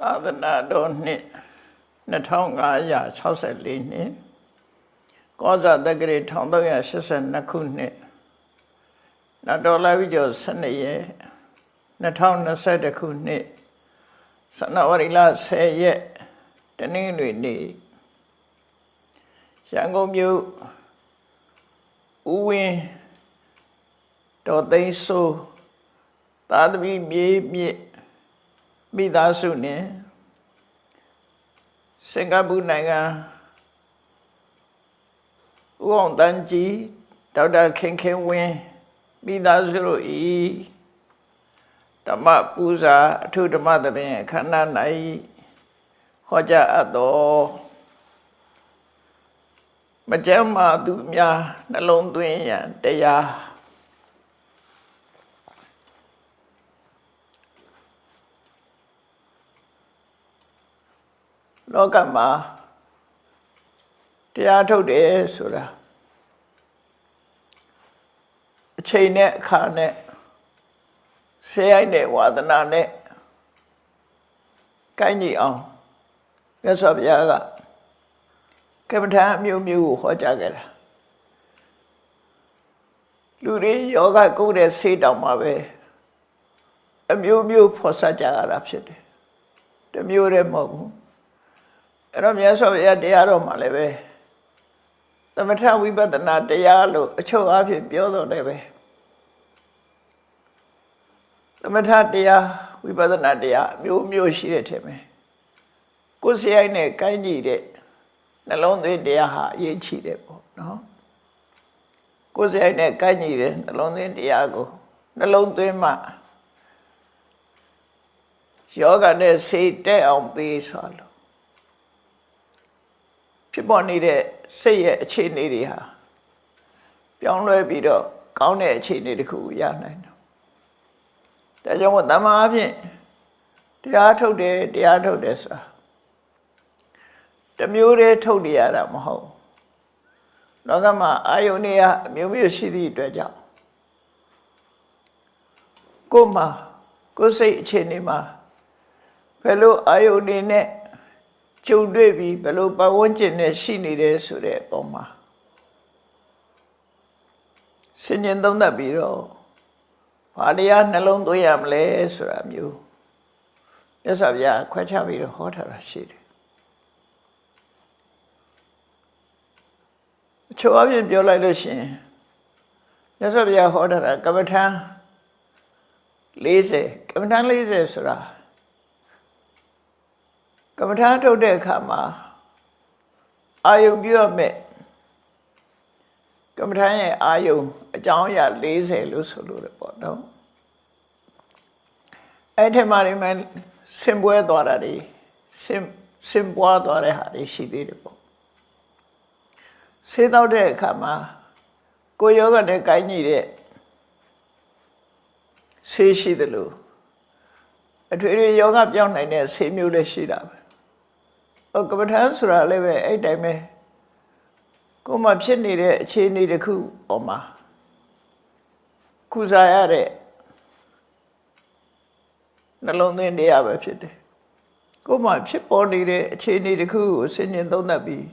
သာသနာတော်နှစ်2564နှစ်ကောဇာတက္ကရာ1382ခုနှစ်နတ်တော်လာပြီးကျော်12ရက်2021ခုနှစ်ဇန်နဝါရီလ10ရက်တနင်္ဂနွေနေ့ရန်ကုန်မြို့ဦးဝင်းတော်သိန်းစိုးသာသမီမြေမြစ်မိသားစုနဲ့စင်ကာပူနိုင်ငံဦးအောင်တန်းကြီးဒေါက်တာခင်ခင်ဝင်းမိသားစုတို့ဤဓမ္မပူဇာအထုဓမ္မသဘင်အခမ်းအနား၌ဟောကြားအပ်သောမကျမ်းမာသူများနှလုံးသွင်းရန်တရားလောကမှာတရားထုတ်တယ်ဆိုတာအချိန်နဲ့အခါနဲ့ဆေးရိုက်တဲ့ဝါသနာနဲ့ကိုင်းညီအောင်မြတ်စွာဘုရားကကမ္မထာအမျိုးမျိုးကိုဟောကြားခဲ့တာလူတွေယောဂကုတဲ့ဆေးတောင်မှာပဲအမျိုးမျိုးဖော်ဆကြရတာဖြစ်တယ်တမျိုးတည်းမဟုတ်ဘူးအဲ့တော့မြတ်စွာဘုရားတရားတော်မှာလည်းပဲသမထဝိပဿနာတရားလို့အချုပ်အဖြစ်ပြောတော့တယ်ပဲသမထတရားဝိပဿနာတရားအမျိုးမျိုးရှိတဲ့ထဲမှာကိုယ်စရိုက်နဲ့ကိုင်းကြည့်တဲ့နှလုံးသွင်းတရားဟာအရေးကြီးတယ်ပေါ့နော်ကိုယ်စရိုက်နဲ့ကိုင်းကြည့်တဲ့နှလုံးသွင်းတရားကိုနှလုံးသွင်းမှယောဂနဲ့စိတ်တက်အောင်ပေးဆိုလို့ဖြစ်ပေါ်နေတဲ့စိတ်ရဲ့အခြေအနေတွေဟာပြောင်းလဲပြီးတော့ကောင်းတဲ့အခြေအနေတစ်ခုရနိုင်တယ်။ဒါကြောင့်မို့တမန်အဖြစ်တရားထုတ်တယ်ဆိုတာတမျိုးတည်းထုတ်နေရတာမဟုတ်ဘူး။လောကမှာအာယုန်တွေကအမျိုးမျိုးရှိသည့်အတွက်ကြောင့်ကိုယ်စိတ်အခြေအနေမှာဘယ်လိုအာယုန်တွေနဲ့ကျုံတွေ့ပြီးဘယ်လိုပတ်ဝန်းကျင်နဲ့ရှိနေတယ်ဆိုတဲ့အပေါ်မှာစဉ်းကျင်သုံးသပ်ပြီးတော့ဘာတရားနှလုံးသွင်းရမလဲဆိုတာမျိုးမြတ်စွာဘုရားခွဲခြားပြီးတော့ဟောထားတာရှိတယ်အချို့အပြင်ပြောလိုက်လို့ရှိရင်မြတ်စွာဘုရားဟောထားတာကမ္မထံ40ကမ္မထံ40ဆိုတာကမ္မထာထုတ်တဲ့အခါမှာအာယုံပြုရမယ်ကမ္မထာရဲ့အာယုံအကြောင်းအရာ40လို့ဆိုလို့ရပေါ့နော်အဲ့ထက်မှဒီမှာစင်ပွဲသွားတာတွေစင်ပွားသွားတဲ့ဟာတွေရှိသေးတယ်ပေါ့ဆေးတော့တဲ့အခါမှာကိုယောဂနဲ့ကိုင်းညီတဲ့ဆေးရှိတယ်လို့အထွေထွေယောဂပြောင်းနိုင်တဲ့ဆေးမျိုးလည်းရှိတာပဲကမ္မထာဆိုတာလည်းပဲအဲ့တိုင်းပဲကိုယ်မှာဖြစ်နေတဲ့အခြေအနေတစ်ခုပေါ်မှာကုစားရတဲ့နှလုံးသွင်းတရားပဲဖြစ်တယ်ကိုယ်မှာဖြစ်ပေါ်နေတဲ့အခြေအနေတစ်ခုကိုစဉ်းကျင်သုံးသပ်ပြီး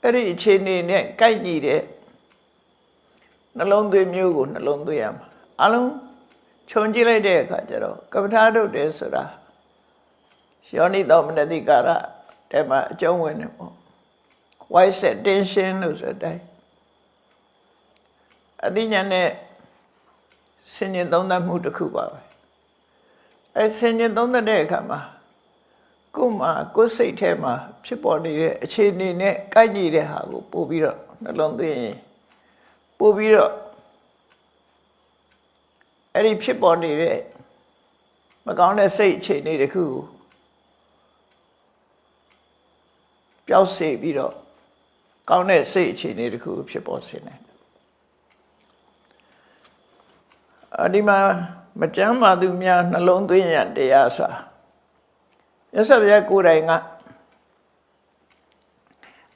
အဲ့ဒီအခြေအနေနဲ့ကိုက်ညီတဲ့နှလုံးသွင်းမျိုးကိုနှလုံးသွင်းရမှာအလုံးခြုံကြည့်လိုက်တဲ့အခါကျတော့ကမ္မထာထုတ်တယ်ဆိုတာယောနိသောမနတိကာရတဲ့မှာအကျုံးဝင်တယ်ပေါ့ voice attention လို့ဆိုတဲ့အသိဉာဏ်နဲ့ဆင်ញင်သုံးသပ်မှုတစ်ခုပါပဲအဲဆင်ញင်သုံးသပ်တဲ့အခါမှာကိုယ်စိတ်ထဲမှာဖြစ်ပေါ်နေတဲ့အခြေအနေနဲ့ကိုက်ညီတဲ့ဟာကိုပို့ပြီးတော့နှလုံးသွင်းရင်ပို့ပြီးတော့အဲ့ဒီဖြစ်ပေါ်နေတဲ့မကောင်းတဲ့စိတ်အခြေအနေတစ်ခုကိုပျောက်စေပြီးတော့ကောင်းတဲ့စိတ်အခြေအနေတစ်ခုဖြစ်ပေါ်စေနိုင်တယ်။ဒီမှာမကျမ်းမာသူများနှလုံးသွင်းရတရားဆိုတာမြတ်စွာဘုရားကိုယ်တိုင်က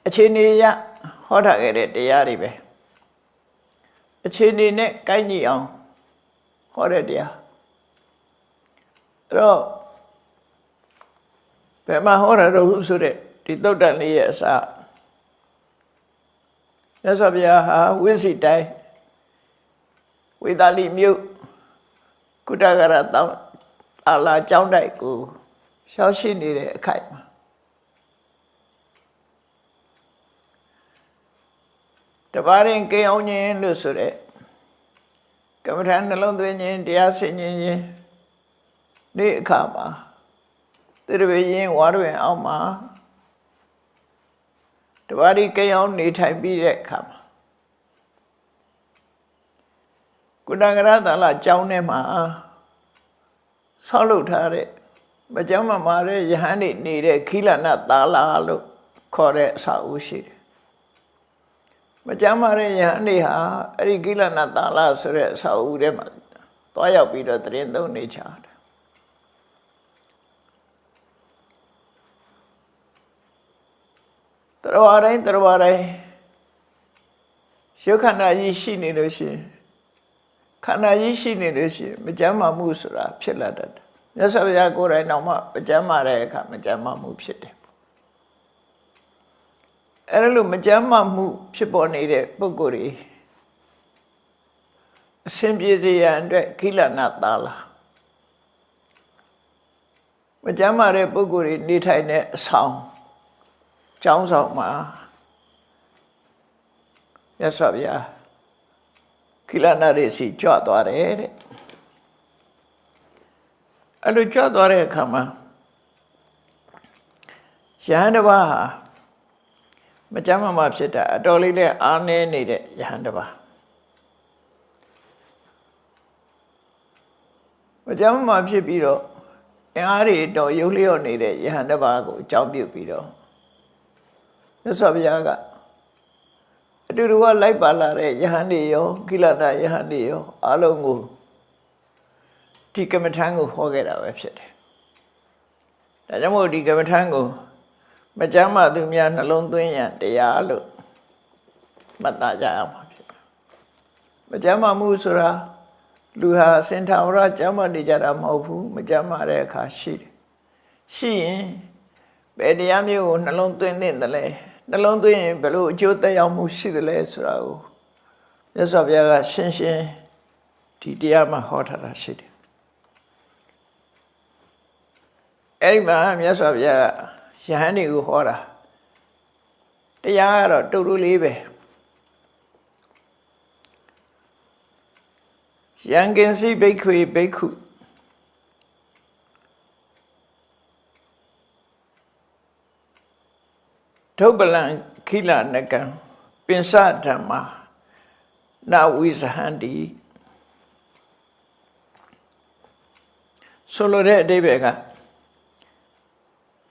အခြေအနေရဟောထားခဲ့တဲ့တရားတွေပဲအခြေအနေနဲ့ကိုက်ညီအောင်ဟောတဲ့တရားအဲ့တော့ ဘယ်မှာဟောရတော့ဆိုတဲ့ဒီသုတ်တန်လေးရဲ့အစမြတ်စွာဘုရားဟာဝိစီတိုင်းဝေသာလိမြို့ကုတ္တဂရတောင်အာလာကျောင်းတိုက်ကိုရှောက်ရှိနေတဲ့အခိုက်မှာတပါးရင်ကေအောင်ခြင်းလို့ဆိုတဲ့ကမ္မထာနှလုံးသွင်းခြင်းတရားဆင်ခြင်းနေ့အခါမှာသရဝေရင်ဝါရဝင်အောင်မှာတပါးဒီကေအောင်နေထိုင်ပြီးတဲ့အခါမှာကုတ္တဂရသာလကျောင်းထဲမှာဆောက်လုပ်ထားတဲ့မကြောက်မမာတဲ့ယဟန်နေနေတဲ့ခိလနသာလာလို့ခေါ်တဲ့အစာအုပ်ရှိတယ်မကြောက်မာတဲ့ယဟန်နေဟာအဲ့ဒီခိလနသာလာဆိုတဲ့အစာအုပ်ထဲမှာတွားရောက်ပြီးတော့တရင်သုံးနေချတယ်တရားတိုင်းရုပ်ခန္ဓာကြီးရှိနေလို့ရှိရင်ခန္ဓာကြီးရှိနေလို့ရှိရင်မကြမ်းမာမှုဆိုတာဖြစ်လာတတ်တယ်မြတ်စွာဘုရားကိုယ်တိုင်တော့မှမကြမ်းမာတဲ့အခါမကြမ်းမာမှုဖြစ်တယ်အဲ့လိုမကြမ်းမာမှုဖြစ်ပေါ်နေတဲ့ပုဂ္ဂိုလ်တွေအစဉ်ပြေစေရန်အတွက်ခိလနသာလာမကြမ်းမာတဲ့ပုဂ္ဂိုလ်တွေနေထိုင်တဲ့အဆောင်ကျောင်းဆောင်မှာမြတ်စွာဘုရားခိလနတွေစီကြွသွားတယ်တဲ့အဲ့လိုကြွသွားတဲ့အခါမှာယဟန်တစ်ပါးဟာမကြမ်းမမာဖြစ်တာအတော်လေးနဲ့အားနည်းနေတဲ့ယဟန်တစ်ပါးမကြမ်းမမာဖြစ်ပြီးတော့အင်အားတွေတော်ရုပ်လျော့နေတဲ့ယဟန်တစ်ပါးကိုအကြောင်းပြုပြီးတော့မြတ်စွာဘုရားကအတူတူကလိုက်ပါလာတဲ့ယဟန်တွေရောကိလနာယဟန်တွေရောအားလုံးကိုဒီကမ္မထံကိုဟောခဲ့တာပဲဖြစ်တယ်။ဒါကြောင့်မို့ဒီကမ္မထံကိုမကြမ်းမှသူများနှလုံးသွင်းရန်တရားလို့မှတ်သားကြရမှာဖြစ်တယ်။မကြမ်းမှမှုဆိုတာလူဟာစင်ထာဝရကြမ်းမှနေကြတာမဟုတ်ဘူးမကြမ်းမှတဲ့အခါရှိတယ်။ရှိရင်ဘယ်တရားမျိုးကိုနှလုံးသွင်းသင့်တယ်လဲနှလုံးသွင်းရင်ဘယ်လိုအကျိုးသက်ရောက်မှုရှိသလဲဆိုတာကိုမြတ်စွာဘုရားကရှင်းရှင်းဒီတရားမှာဟောထားတာရှိတယ်အဲ့ဒီမှာမြတ်စွာဘုရားယဟန်တွေကိုဟောတာတရားကတော့တူတူလေးပဲယံကင်စီဘိက္ခွေဘိက္ခုထုပလံခိလနကံပင်စဓမ္မာနဝိဇဟန္တိဆိုလိုတဲ့အဓိပ္ပာယ်က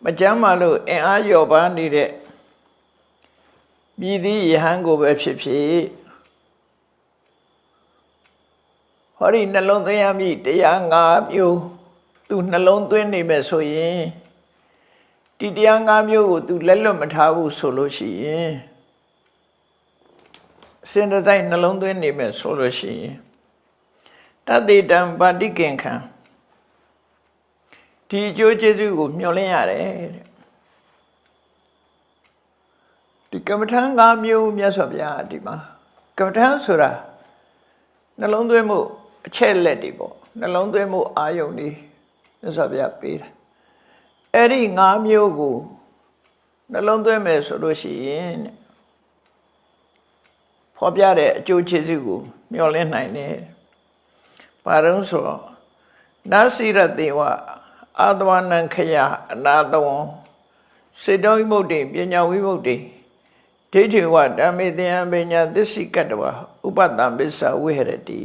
မကြမ်းမာလို့အင်အားလျော့ပါနေတဲ့မြည်သည့်ယဟန်ကိုပဲဖြစ်ဖြစ်ဟောဒီနှလုံးသွင်းရမည်တရား၅မျိုးသူနှလုံးသွင်းနေမယ်ဆိုရင်ဒီတရား၅မျိုးကိုသူလက်လွတ်မထားဘူးဆိုလို့ရှိရင်စင်တစိုက်နှလုံးသွင်းနေမယ်ဆိုလို့ရှိရင်တသေတံပါတိကင်ခံဒီအကျိုးကျေးဇူးကိုမျှော်လင့်ရတယ်တဲ့ဒီကမ္မထံ၅မျိုးမြတ်စွာဘုရားဒီမှာကမ္မထံဆိုတာနှလုံးသွင်းမှုအချက်လက်တွေပေါ့နှလုံးသွင်းမှုအာယုန်တွေမြတ်စွာဘုရားပေးတာအဲ့ဒီ၅မျိုးကိုနှလုံးသွင်းမယ်ဆိုလို့ရှိရင်ဖော်ပြတဲ့အကျိုးကျေးဇူးကိုမျှော်လင့်နိုင်တယ်။ဘာလို့ဆိုတော့နစိရတေဝအာသဝနံခယအနာတဝံစေတောဝိမုတ်တိပညာဝိမုတ်တိဒိဋ္ဌိဝဓမ္မေတယံပညာသစ္စိကတ္တဝဥပတ္တံပစ္စဝိဟရတိ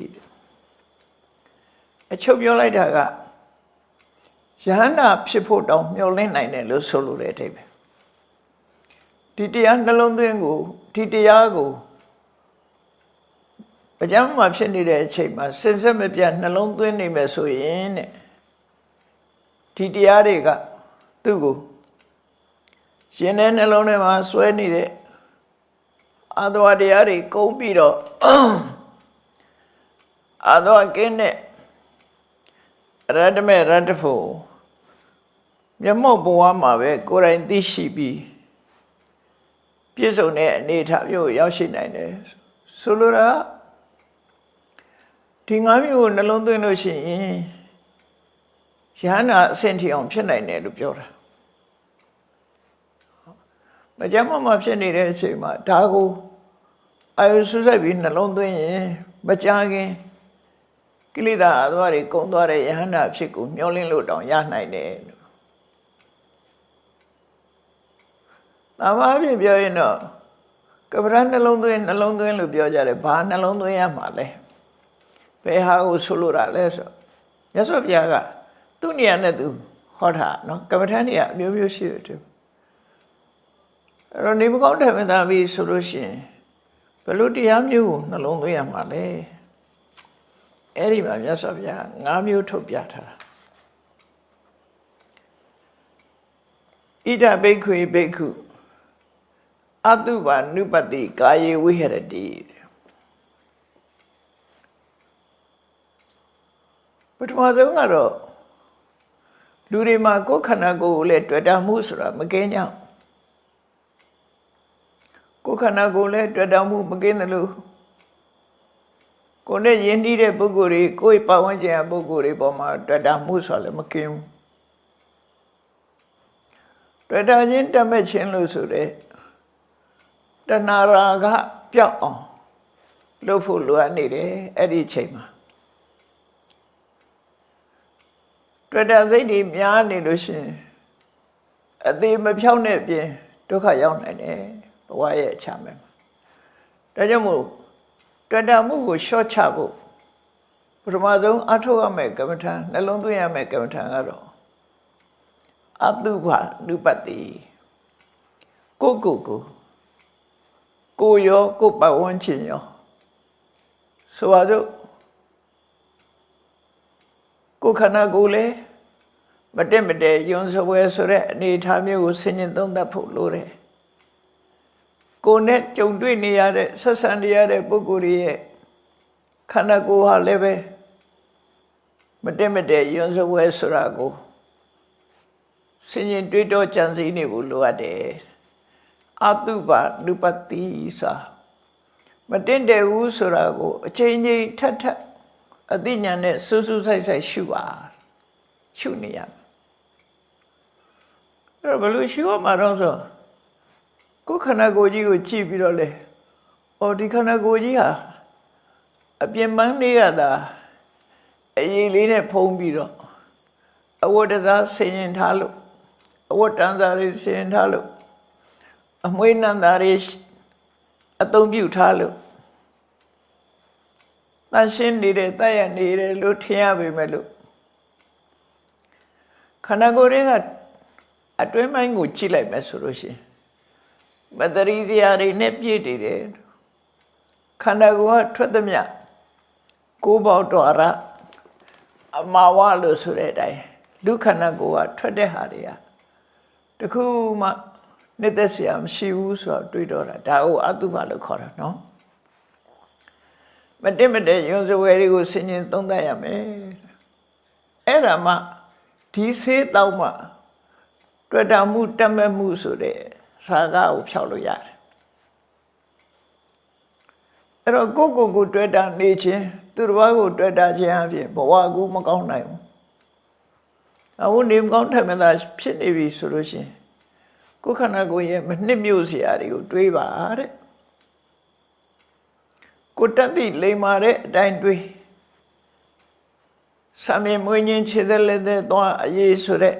အချုပ်ပြောလိုက်တာကယဟန္တာဖြစ်ဖို့တောင်မျှော်လင့်နိုင်တယ်လို့ဆိုလိုတဲ့အဓိပ္ပာယ်ဒီတရားနှလုံးသွင်းကိုဒီတရားကိုအကျမ်းမှာဖြစ်နေတဲ့အချိန်မှာစင်စစ်မပြတ်နှလုံးသွင်းနေမယ်ဆိုရင်တဲ့ဒီတရားတွေကသူ့ကိုရှင်တဲ့နှလုံးထဲမှာစွဲနေတဲ့အာသဝတရားတွေကုန်ပြီးတော့အာသဝကင်းတဲ့ရတ္တမေရတ္တဖို့ မျက်မှောက်ဘဝမှာပဲကိုယ်တိုင်သိရှိပြီးပြည့်စုံတဲ့အနေအထားမျိုးရောက်ရှိနိုင်တယ်ဆိုလိုတာဒီ၅မျိုးကိုနှလုံးသွင်းလို့ရှိရင်ယဟနာအဆင့်ထိအောင်ဖြစ်နိုင်တယ်လို့ပြောတာမကြမ်းမဖြစ်နေတဲ့အချိန်မှာဒါကိုအာယုဆုစိုက်ပြီးနှလုံးသွင်းရင်မကြခင်ကိလေသာအသွားတွေကုန်သွားတဲ့ယဟနာဖြစ်ကိုမျောလင်းလို့တောင်ရနိုင်တယ်လို့သာမအဖြစ်ပြောရင်တော့ကပ္ပရနှလုံးသွင်းလို့ပြောကြတယ်ဘာနှလုံးသွင်းရမှာလဲဘယ်ဟာကိုဆိုလိုတာလဲဆိုမြတ်စွာဘုရားကသူ့နေရာနဲ့သူဟောတာနော်ကမ္မထန်တွေကအမျိုးမျိုးရှိတယ်သူအဲ့တော့နေမကောင်းတယ်မသားပြီးဆိုလို့ရှိရင်ဘယ်လိုတရားမျိုးကိုနှလုံးသွင်းရမှာလဲအဲ့ဒီမှာမြတ်စွာဘုရား၅မျိုးထုတ်ပြထားတာဣဒဘိက္ခွေဘိက္ခုအတုပါနုပတိကာယေဝိဟရတိပထမဆုံးကတော့လူတွေမှာကိုယ်ခန္ဓာကိုယ်ကိုလည်းတွေ့တာမှုဆိုတာမကင်းကြဘူးကိုယ်ခန္ဓာကိုယ်လည်းတွေ့တာမှုမကင်းတယ်လို့ကိုယ်နဲ့ယဉ်နေတဲ့ပုဂ္ဂိုလ်တွေကိုယ်ပတ်ဝန်းကျင်ရဲ့ပုဂ္ဂိုလ်တွေပေါ်မှာတွေ့တာမှုဆိုတာလည်းမကင်းဘူးတွေ့တာချင်းတတ်မဲ့ခြင်းလို့ဆိုတဲ့တဏှာရာဂပျောက်အောင်လုပ်ဖို့လိုအပ်နေတယ်အဲ့ဒီအချိန်မှာတွေ့တာစိတ်တွေများနေလို့ရှိရင်အသေးမဖြောင်းတဲ့ပြင်ဒုက္ခရောက်နိုင်တယ်ဘဝရဲ့အချမ်းပဲဒါကြောင့်မို့တွေ့တာမှုကိုရှော့ချဖို့ပထမဆုံးအထောက်အမဲ့ကမ္မထာနှလုံးသွင်းရမယ့်ကမ္မထာကတော့အတုပနုပတိကိုရောကိုပတ်ဝန်းကျင်ရောဆိုပါစို့ကိုခန္ဓာကိုယ်လေမတက်မတဲယွန်းစပွဲဆိုတဲ့အနေအထားမျိုးကိုဆင်ញင်သုံးသပ်ဖို့လိုတယ်ကိုယ်နဲ့ကြုံတွေ့နေရတဲ့ဆက်ဆံနေရတဲ့ပုဂ္ဂိုလ်ရဲ့ခန္ဓာကိုယ်ဟာလည်းပဲမတက်မတဲယွန်းစပွဲဆိုတာကိုဆင်ញင်တွေးတောကြံစည်နေဖို့လိုအပ်တယ်အတုပါနုပတိစာမတင်တယ်ဘူးဆိုတာကိုအချိန်ချင်းထပ်ထပ်အသိဉာဏ်နဲ့စူးစူးဆိုင်ဆိုင်ရှုနေရအဲ့တော့ဘယ်လိုရှုရမှာတော့ဆိုကိုယ်ခန္ဓာကိုယ်ကြီးကိုကြည့်ပြီးတော့လေဒီခန္ဓာကိုယ်ကြီးဟာအပြင်ပန်းလေးရတာအရေးလေးနဲ့ဖုံးပြီးတော့အဝတ်တစားဆင်ရင်ထားလို့အဝတ်တန်းစားလေးဆင်ရင်ထားလို့အမွှေးနံသားလေးအသုံးပြုထားလို့တန်ရှင်းနေတယ်တတ်ရနေတယ်လို့ထင်ရပေမဲ့လို့ခန္ဓာကိုယ်ရဲ့အတွင်းပိုင်းကိုကြည့်လိုက်မယ်ဆိုလို့ရှိရင်မတရီစရာတွေနဲ့ပြည့်နေတယ်ခန္ဓာကိုယ်ကထွက်သမျှကိုယ်ပေါက်တော်ရအမာဝလို့ဆိုတဲ့အတိုင်းလူခန္ဓာကိုယ်ကထွက်တဲ့ဟာတွေကတခုမှနှစ်သက်စရာမရှိဘူးဆိုတော့တွေးတော့တာဒါကိုအတုပါလို့ခေါ်တာနော်မတက်မတက်ယွန်းစဝဲတွေကိုဆင်ញင်သုံးသပ်ရမယ်အဲ့ဒါမှဒီဆေးတောက်မှတွေ့တာမှုတတ်မဲ့မှုဆိုတဲ့ရာဂကိုဖျောက်လို့ရတယ်အဲ့တော့ကိုတွေ့တာနေခြင်းသူတစ်ပါးကိုတွေ့တာခြင်းအပြင်ဘဝကူမကောင်းနိုင်ဘူးအခုနေမကောင်းထက်မှသာဖြစ်နေပြီဆိုလို့ရှိရင်ကိုယ်ခန္ဓာကိုယ်ရဲ့မနှစ်မြို့စရာတွေကိုတွေးပါတဲ့ကိုတတ်သိလိမ္မာတဲ့အတိုင်းတွေးဆံမြင်မွေးခြင်းခြေသက်လက်သက်သွားအရေးဆိုတဲ့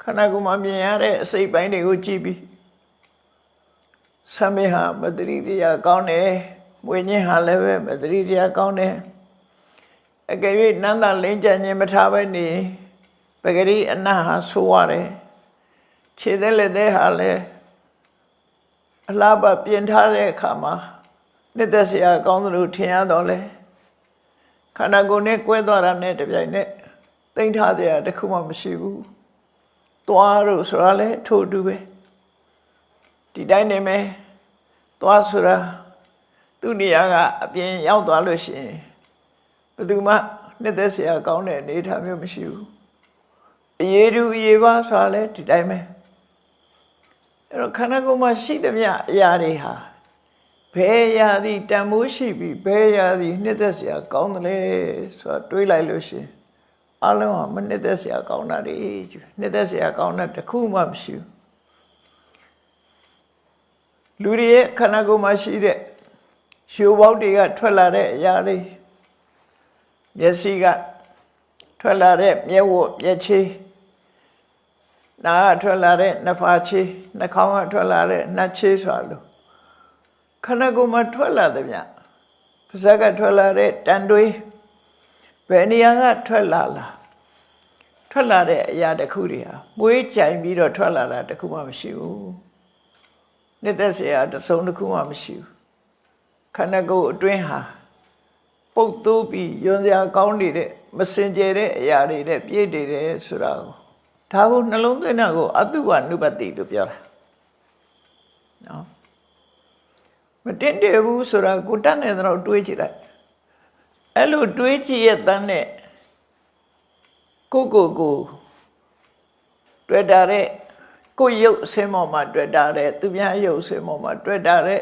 ခန္ဓာကိုယ်မှာမြင်ရတဲ့အစိတ်ပိုင်းတွေကိုကြည့်ပြီးဆံမြင်ဟာမတရိတရားကောင်းတယ်မွေးခြင်းဟာလည်းပဲမတရိတရားကောင်းတယ်အကယ်၍နန္ဒလိမ့်ကြခြင်းမထားပဲနေပဂရိအနတ်ဟာဆိုရတယ်ခြေသက်လက်သက်ဟာလည်းအလားပါပြင်ထားတဲ့အခါမှာနှစ်သက်စရာကောင်းသလိုထင်ရတော့လေခန္ဓာကိုယ်နဲ့ကွဲသွားတာနဲ့တပြိုင်နက်သိမ့်ထားစရာတခုမှမရှိဘူးသွားလို့ဆိုတာလေထို့တူပဲဒီတိုင်းနေမယ်သွားဆိုတာသူ့နေရာကအပြင်ရောက်သွားလို့ရှိရင်ဘယ်သူမှနှစ်သက်စရာကောင်းတဲ့အနေအထားမျိုးမရှိဘူးအ ရေတူရေပါဆိုတာလဲဒီတိုင်းပဲအဲ့တော့ခန္ဓာကိုယ်မှာရှိသမျှအရာတွေဟာဘယ်ရာသည်တန်မိုးရှိပြီးဘယ်ရာသည်နှစ်သက်စရာကောင်းတယ်လဲဆိုတာတွေးလိုက်လို့ရှိရင်အလုံးဟာမနှစ်သက်စရာကောင်းတာတွေနှစ်သက်စရာကောင်းတဲ့တစ်ခုမှမရှိဘူးလူတွေရဲ့ခန္ဓာကိုယ်မှာရှိတဲ့ရှုပ်ပေါက်တွေကထွက်လာတဲ့အရာတွေမျက်စိကထွက်လာတဲ့မျက်ဝတ်မျက်ခြေနားကထွက်လာတဲ့နှာဖာခြေနှာခေါင်းကထွက်လာတဲ့နှာခြေဆိုတာလို့ခန္ဓာကိုယ်မှာထွက်လာတဲ့ဗျပါးစပ်ကထွက်လာတဲ့တန်တွေးဘယ်နေရာကထွက်လာတဲ့အရာတစ်ခုတွေဟာမွေးကြိုင်ပြီးတော့ထွက်လာတာတစ်ခုမှမရှိဘူးနှစ်သက်စရာတစ်စုံတစ်ခုမှမရှိဘူးခန္ဓာကိုယ်အတွင်းဟာပုတ်သိုးပြီးယွန်းစရာကောင်းနေတဲ့မစင်ကြယ်တဲ့အရာတွေနဲ့ပြည့်နေတယ်ဆိုတာကိုဒါကိုနှလုံးသွင်းတာကိုအတုဝနုပတိလို့ပြောတာနော်မတင်တယ်ဘူးဆိုတာကိုတတ်နေတော့တွေးကြည့်လိုက်အဲ့လိုတွေးကြည့်ရတဲ့နဲ့ကိုတွေ့တာတဲ့ကိုရုပ်အစင်းပေါ်မှာတွေ့တာတဲ့သူများရုပ်အစင်းပေါ်မှာတွေ့တာတဲ့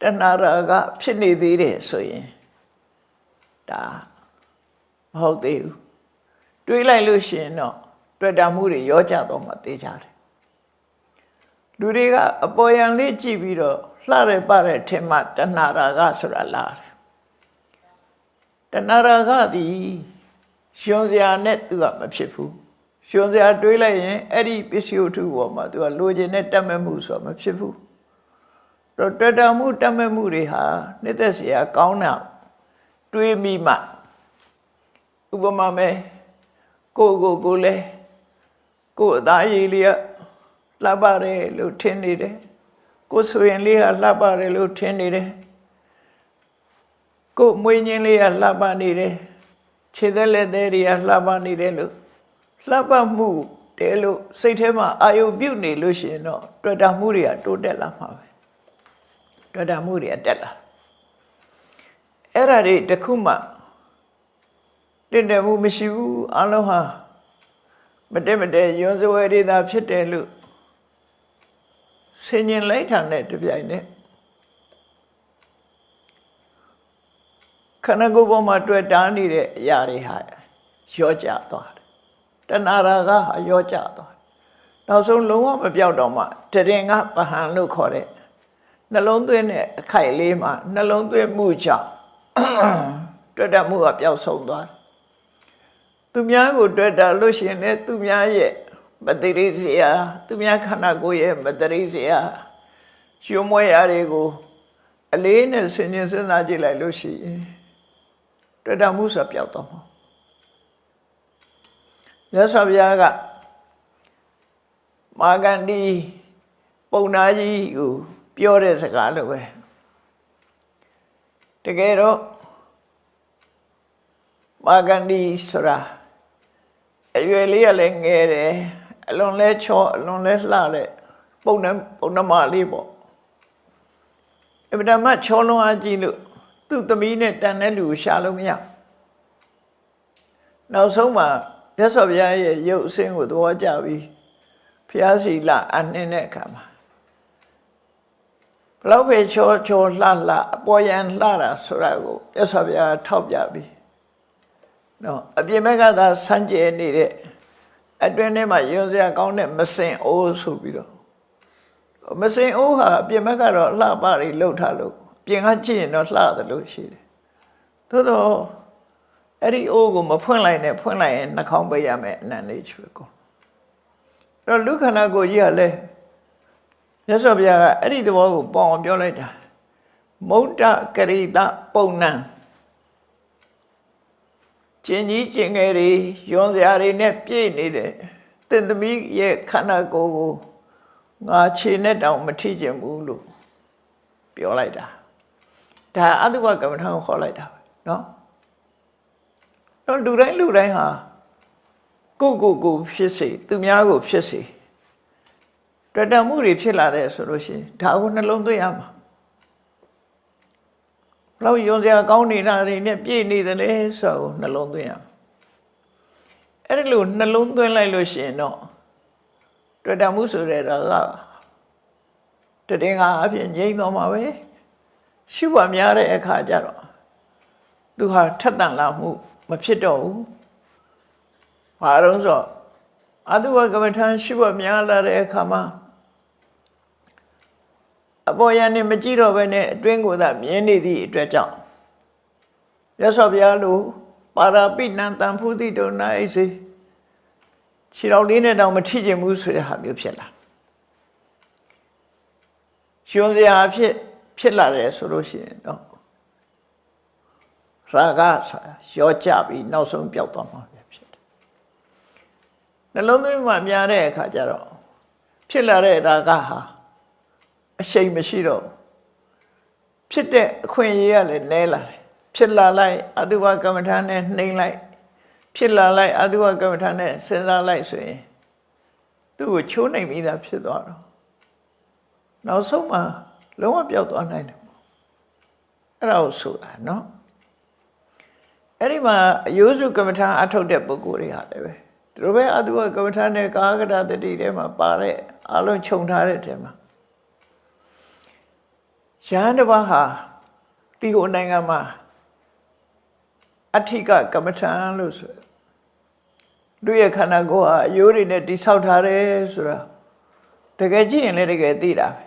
တဏှာကဖြစ်နေသေးတယ်ဆိုရင်ဒါမဟုတ်သေးဘူးတွေးလိုက်လို့ရှိရင်တော့တွေ့တာမှုတွေရောကြတော့မှသိကြတယ်လူတွေကအပေါ်ယံလေးကြည့်ပြီးတော့လှရပတဲ့ထင်မှတဏှာဆိုတာလာတယ်တဏှာသည်ရှင်စရာနဲ့သူကမဖြစ်ဘူးရှင်စရာတွေးလိုက်ရင်အဲ့ဒီပစ္စည်းဝတ္ထုပေါ်မှာသူကလိုချင်တဲ့တတ်မဲ့မှုဆိုတာမဖြစ်ဘူးတော့တွေ့တာမှုတတ်မဲ့မှုတွေဟာနှစ်သက်စရာကောင်းတာတွေးမိမှဥပမာမဲ့ကိုလဲကိုအသားရည်လေးကလှပတယ်လို့ထင်နေတယ်ကိုဆိုရင်လေးကလှပတယ်လို့ထင်နေတယ်ကိုမွေးညင်းလေးကလှပနေတယ်ခြေသက်လက်သေးတွေကလှပနေတယ်လို့လှပမှုတယ်လို့စိတ်ထဲမှာအာယုပြုတ်နေလို့ရှိရင်တော့တွေ့တာမှုတွေကတိုးတက်လာမှာပဲတွေ့တာမှုတွေကတက်လာအဲ့ဒါတွေတခုမှတင်တယ်မှုမရှိဘူးအလုံးဟာမတည့်ယွန်းစဝဲတွေသာဖြစ်တယ်လို့ဆင်ញင်လိုက်တာနဲ့တပြိုင်နက်ခန္ဓာကိုယ်ပေါ်မှာတွေ့တာနေတဲ့အရာတွေဟာရောကျသွားတယ်တဏှာကရောကျသွားနောက်ဆုံးလုံးဝမပြောက်တော့မှတရင်ကပဟံလို့ခေါ်တဲ့နှလုံးသွင်းတဲ့အခိုက်လေးမှာနှလုံးသွင်းမှုကြောင့်တွေ့တတ်မှုကပျောက်ဆုံးသွားတယ်သူများကိုတွေ့တာလို့ရှိရင်လည်းသူများရဲ့မတရိစရာသူများခန္ဓာကိုယ်ရဲ့မတရိစရာရွှေမွဲရာတွေကိုအလေးနဲ့ဆင်ញင်စဉ်းစားကြည့်လိုက်လို့ရှိရင်တွေ့တာမှုဆိုပျောက်သွားမှာမြတ်စွာဘုရားကမာဂန္ဒီပုံနာကြီးကိုပြောတဲ့စကားလိုပဲတကယ်တော့မာဂန္ဒီဆိုတာအရွယ်လေးကလည်းငယ်တယ်အလွန်လဲချောအလွန်လဲလှတဲ့ပုံနှမလေးပေါ့အမှန်တမ်းချောလွန်အားကြီးလို့သူ့သမီးနဲ့တန်တဲ့လူကိုရှာလို့မရနောက်ဆုံးမှာမြတ်စွာဘုရားရဲ့ရုပ်အစင်းကိုသဘောကျပြီးဘုရားစီလအနှင်းတဲ့အခါမှာဘလောက်ပဲချောလှအပေါ်ယံလှတာဆိုတာကိုမြတ်စွာဘုရားထောက်ပြပြီးနော်အပြင်ဘက်ကသာစမ်းကြဲနေတဲ့အတွင်းထဲမှာယွန်းစရာကောင်းတဲ့မစင်အိုးဆိုပြီးတော့မစင်အိုးဟာအပြင်ဘက်ကတော့လှပတွေလှုပ်ထားလို့ပြင်ကကြည့်ရင်တော့လှတယ်လို့ရှိတယ်သို့တော့အဲ့ဒီအိုးကိုမဖွင့်လိုက်နဲ့ဖွင့်လိုက်ရင်နှာခေါင်းပိတ်ရမယ်အနန္တလေးချွေကုန်တော့လူခန္ဓာကိုယ်ကြီးကလည်းမြတ်စွာဘုရားကအဲ့ဒီသဘောကိုပေါအောင်ပြောလိုက်တာမုဒ္ဒကရိတပုံနံကျင်ကြီးကျင်ငယ်တွေယွန်းစရာတွေနဲ့ပြည့်နေတယ်သင်သမီးရဲ့ခန္ဓာကိုယ်ကိုငါခြေနဲ့တောင်မထိကျင်ဘူးလို့ပြောလိုက်တာဒါအတုဝကမ္မထာကိုခေါ်လိုက်တာပဲနော်တော့လူတိုင်းဟာကိုဖြစ်စေသူများကိုဖြစ်စေတွေ့တမှုတွေဖြစ်လာတဲ့ဆိုလို့ရှိရင်ဒါကိုနှလုံးသွင်းရမှာဘလို့ယုံစရာကောင်းနေတာတွေနဲ့ပြည့်နေတယ်လေဆိုတော့နှလုံးသွင်းရ အဲ့ဒီလိုနှလုံးသွင်းလိုက်လို့ရှိရင်တော့တွေ့တာမှုဆိုတဲ့တော့တည်ငါအဖြစ်ငြိမ့်သွားမှာပဲရှုပါများတဲ့အခါကျတော့သူဟာထက်သန်လာမှုမဖြစ်တော့ဘူးဘာလို့ဆိုအတုဝကမ္မထာရှုပါများလာတဲ့အခါမှာအပေါ်ယံနဲ့မကြည့်တော့ဘဲနဲ့အတွင်းကိုသာမြင်နေသည့်အတွက်ကြောင့်ရသော်ဗျာလို့ပါရာပိဏံတံဖုတိတုနာဣစေခြေတော်လေးနဲ့တောင်မထိကျင်ဘူးဆိုတဲ့ဟာမျိုးဖြစ်လာရှင်စရာဖြစ်လာတယ်ဆိုလို့ရှိရင်တော့ရာဂရောကြပြီးနောက်ဆုံးပျောက်သွားမှာဖြစ်တယ်နှလုံးသွင်းမှများတဲ့အခါကျတော့ဖြစ်လာတဲ့ရာဂဟာအရှိန်မရှိတော့ဖြစ်တဲ့အခွင့်အရေးကလည်းနည်းလာတယ်ဖြစ်လာလိုက်အတုဝကမ္မထာနဲ့နှိမ့်လိုက်ဖြစ်လာလိုက်အတုဝကမ္မထာနဲ့စဉ်းစားလိုက်ဆိုရင်သူ့ကိုချိုးနိုင်ပြီးသားဖြစ်သွားတော့နောက်ဆုံးမှာလုံးဝပျောက်သွားနိုင်တယ်အဲ့ဒါကိုဆိုတာနော်အဲ့ဒီမှာအယုစုကမ္မထာအထုတ်တဲ့ပုဂ္ဂိုလ်တွေဟာလည်းပဲသူတို့ပဲအတုဝကမ္မထာနဲ့ကာကတတတိထဲမှာပါတဲ့အလုံးခြုံထားတဲ့ထဲမှာရဟန်းတစ်ပါးဟာဒီကိုနိုင်ငံမှာအဋ္ဌိကကမ္မထာလို့ဆိုသူရဲ့ခန္ဓာကိုယ်ဟာအယိုးတွေနဲ့တိဆောက်ထားတယ်ဆိုတာတကယ်ကြည့်ရင်လည်းတကယ်သိတာပဲ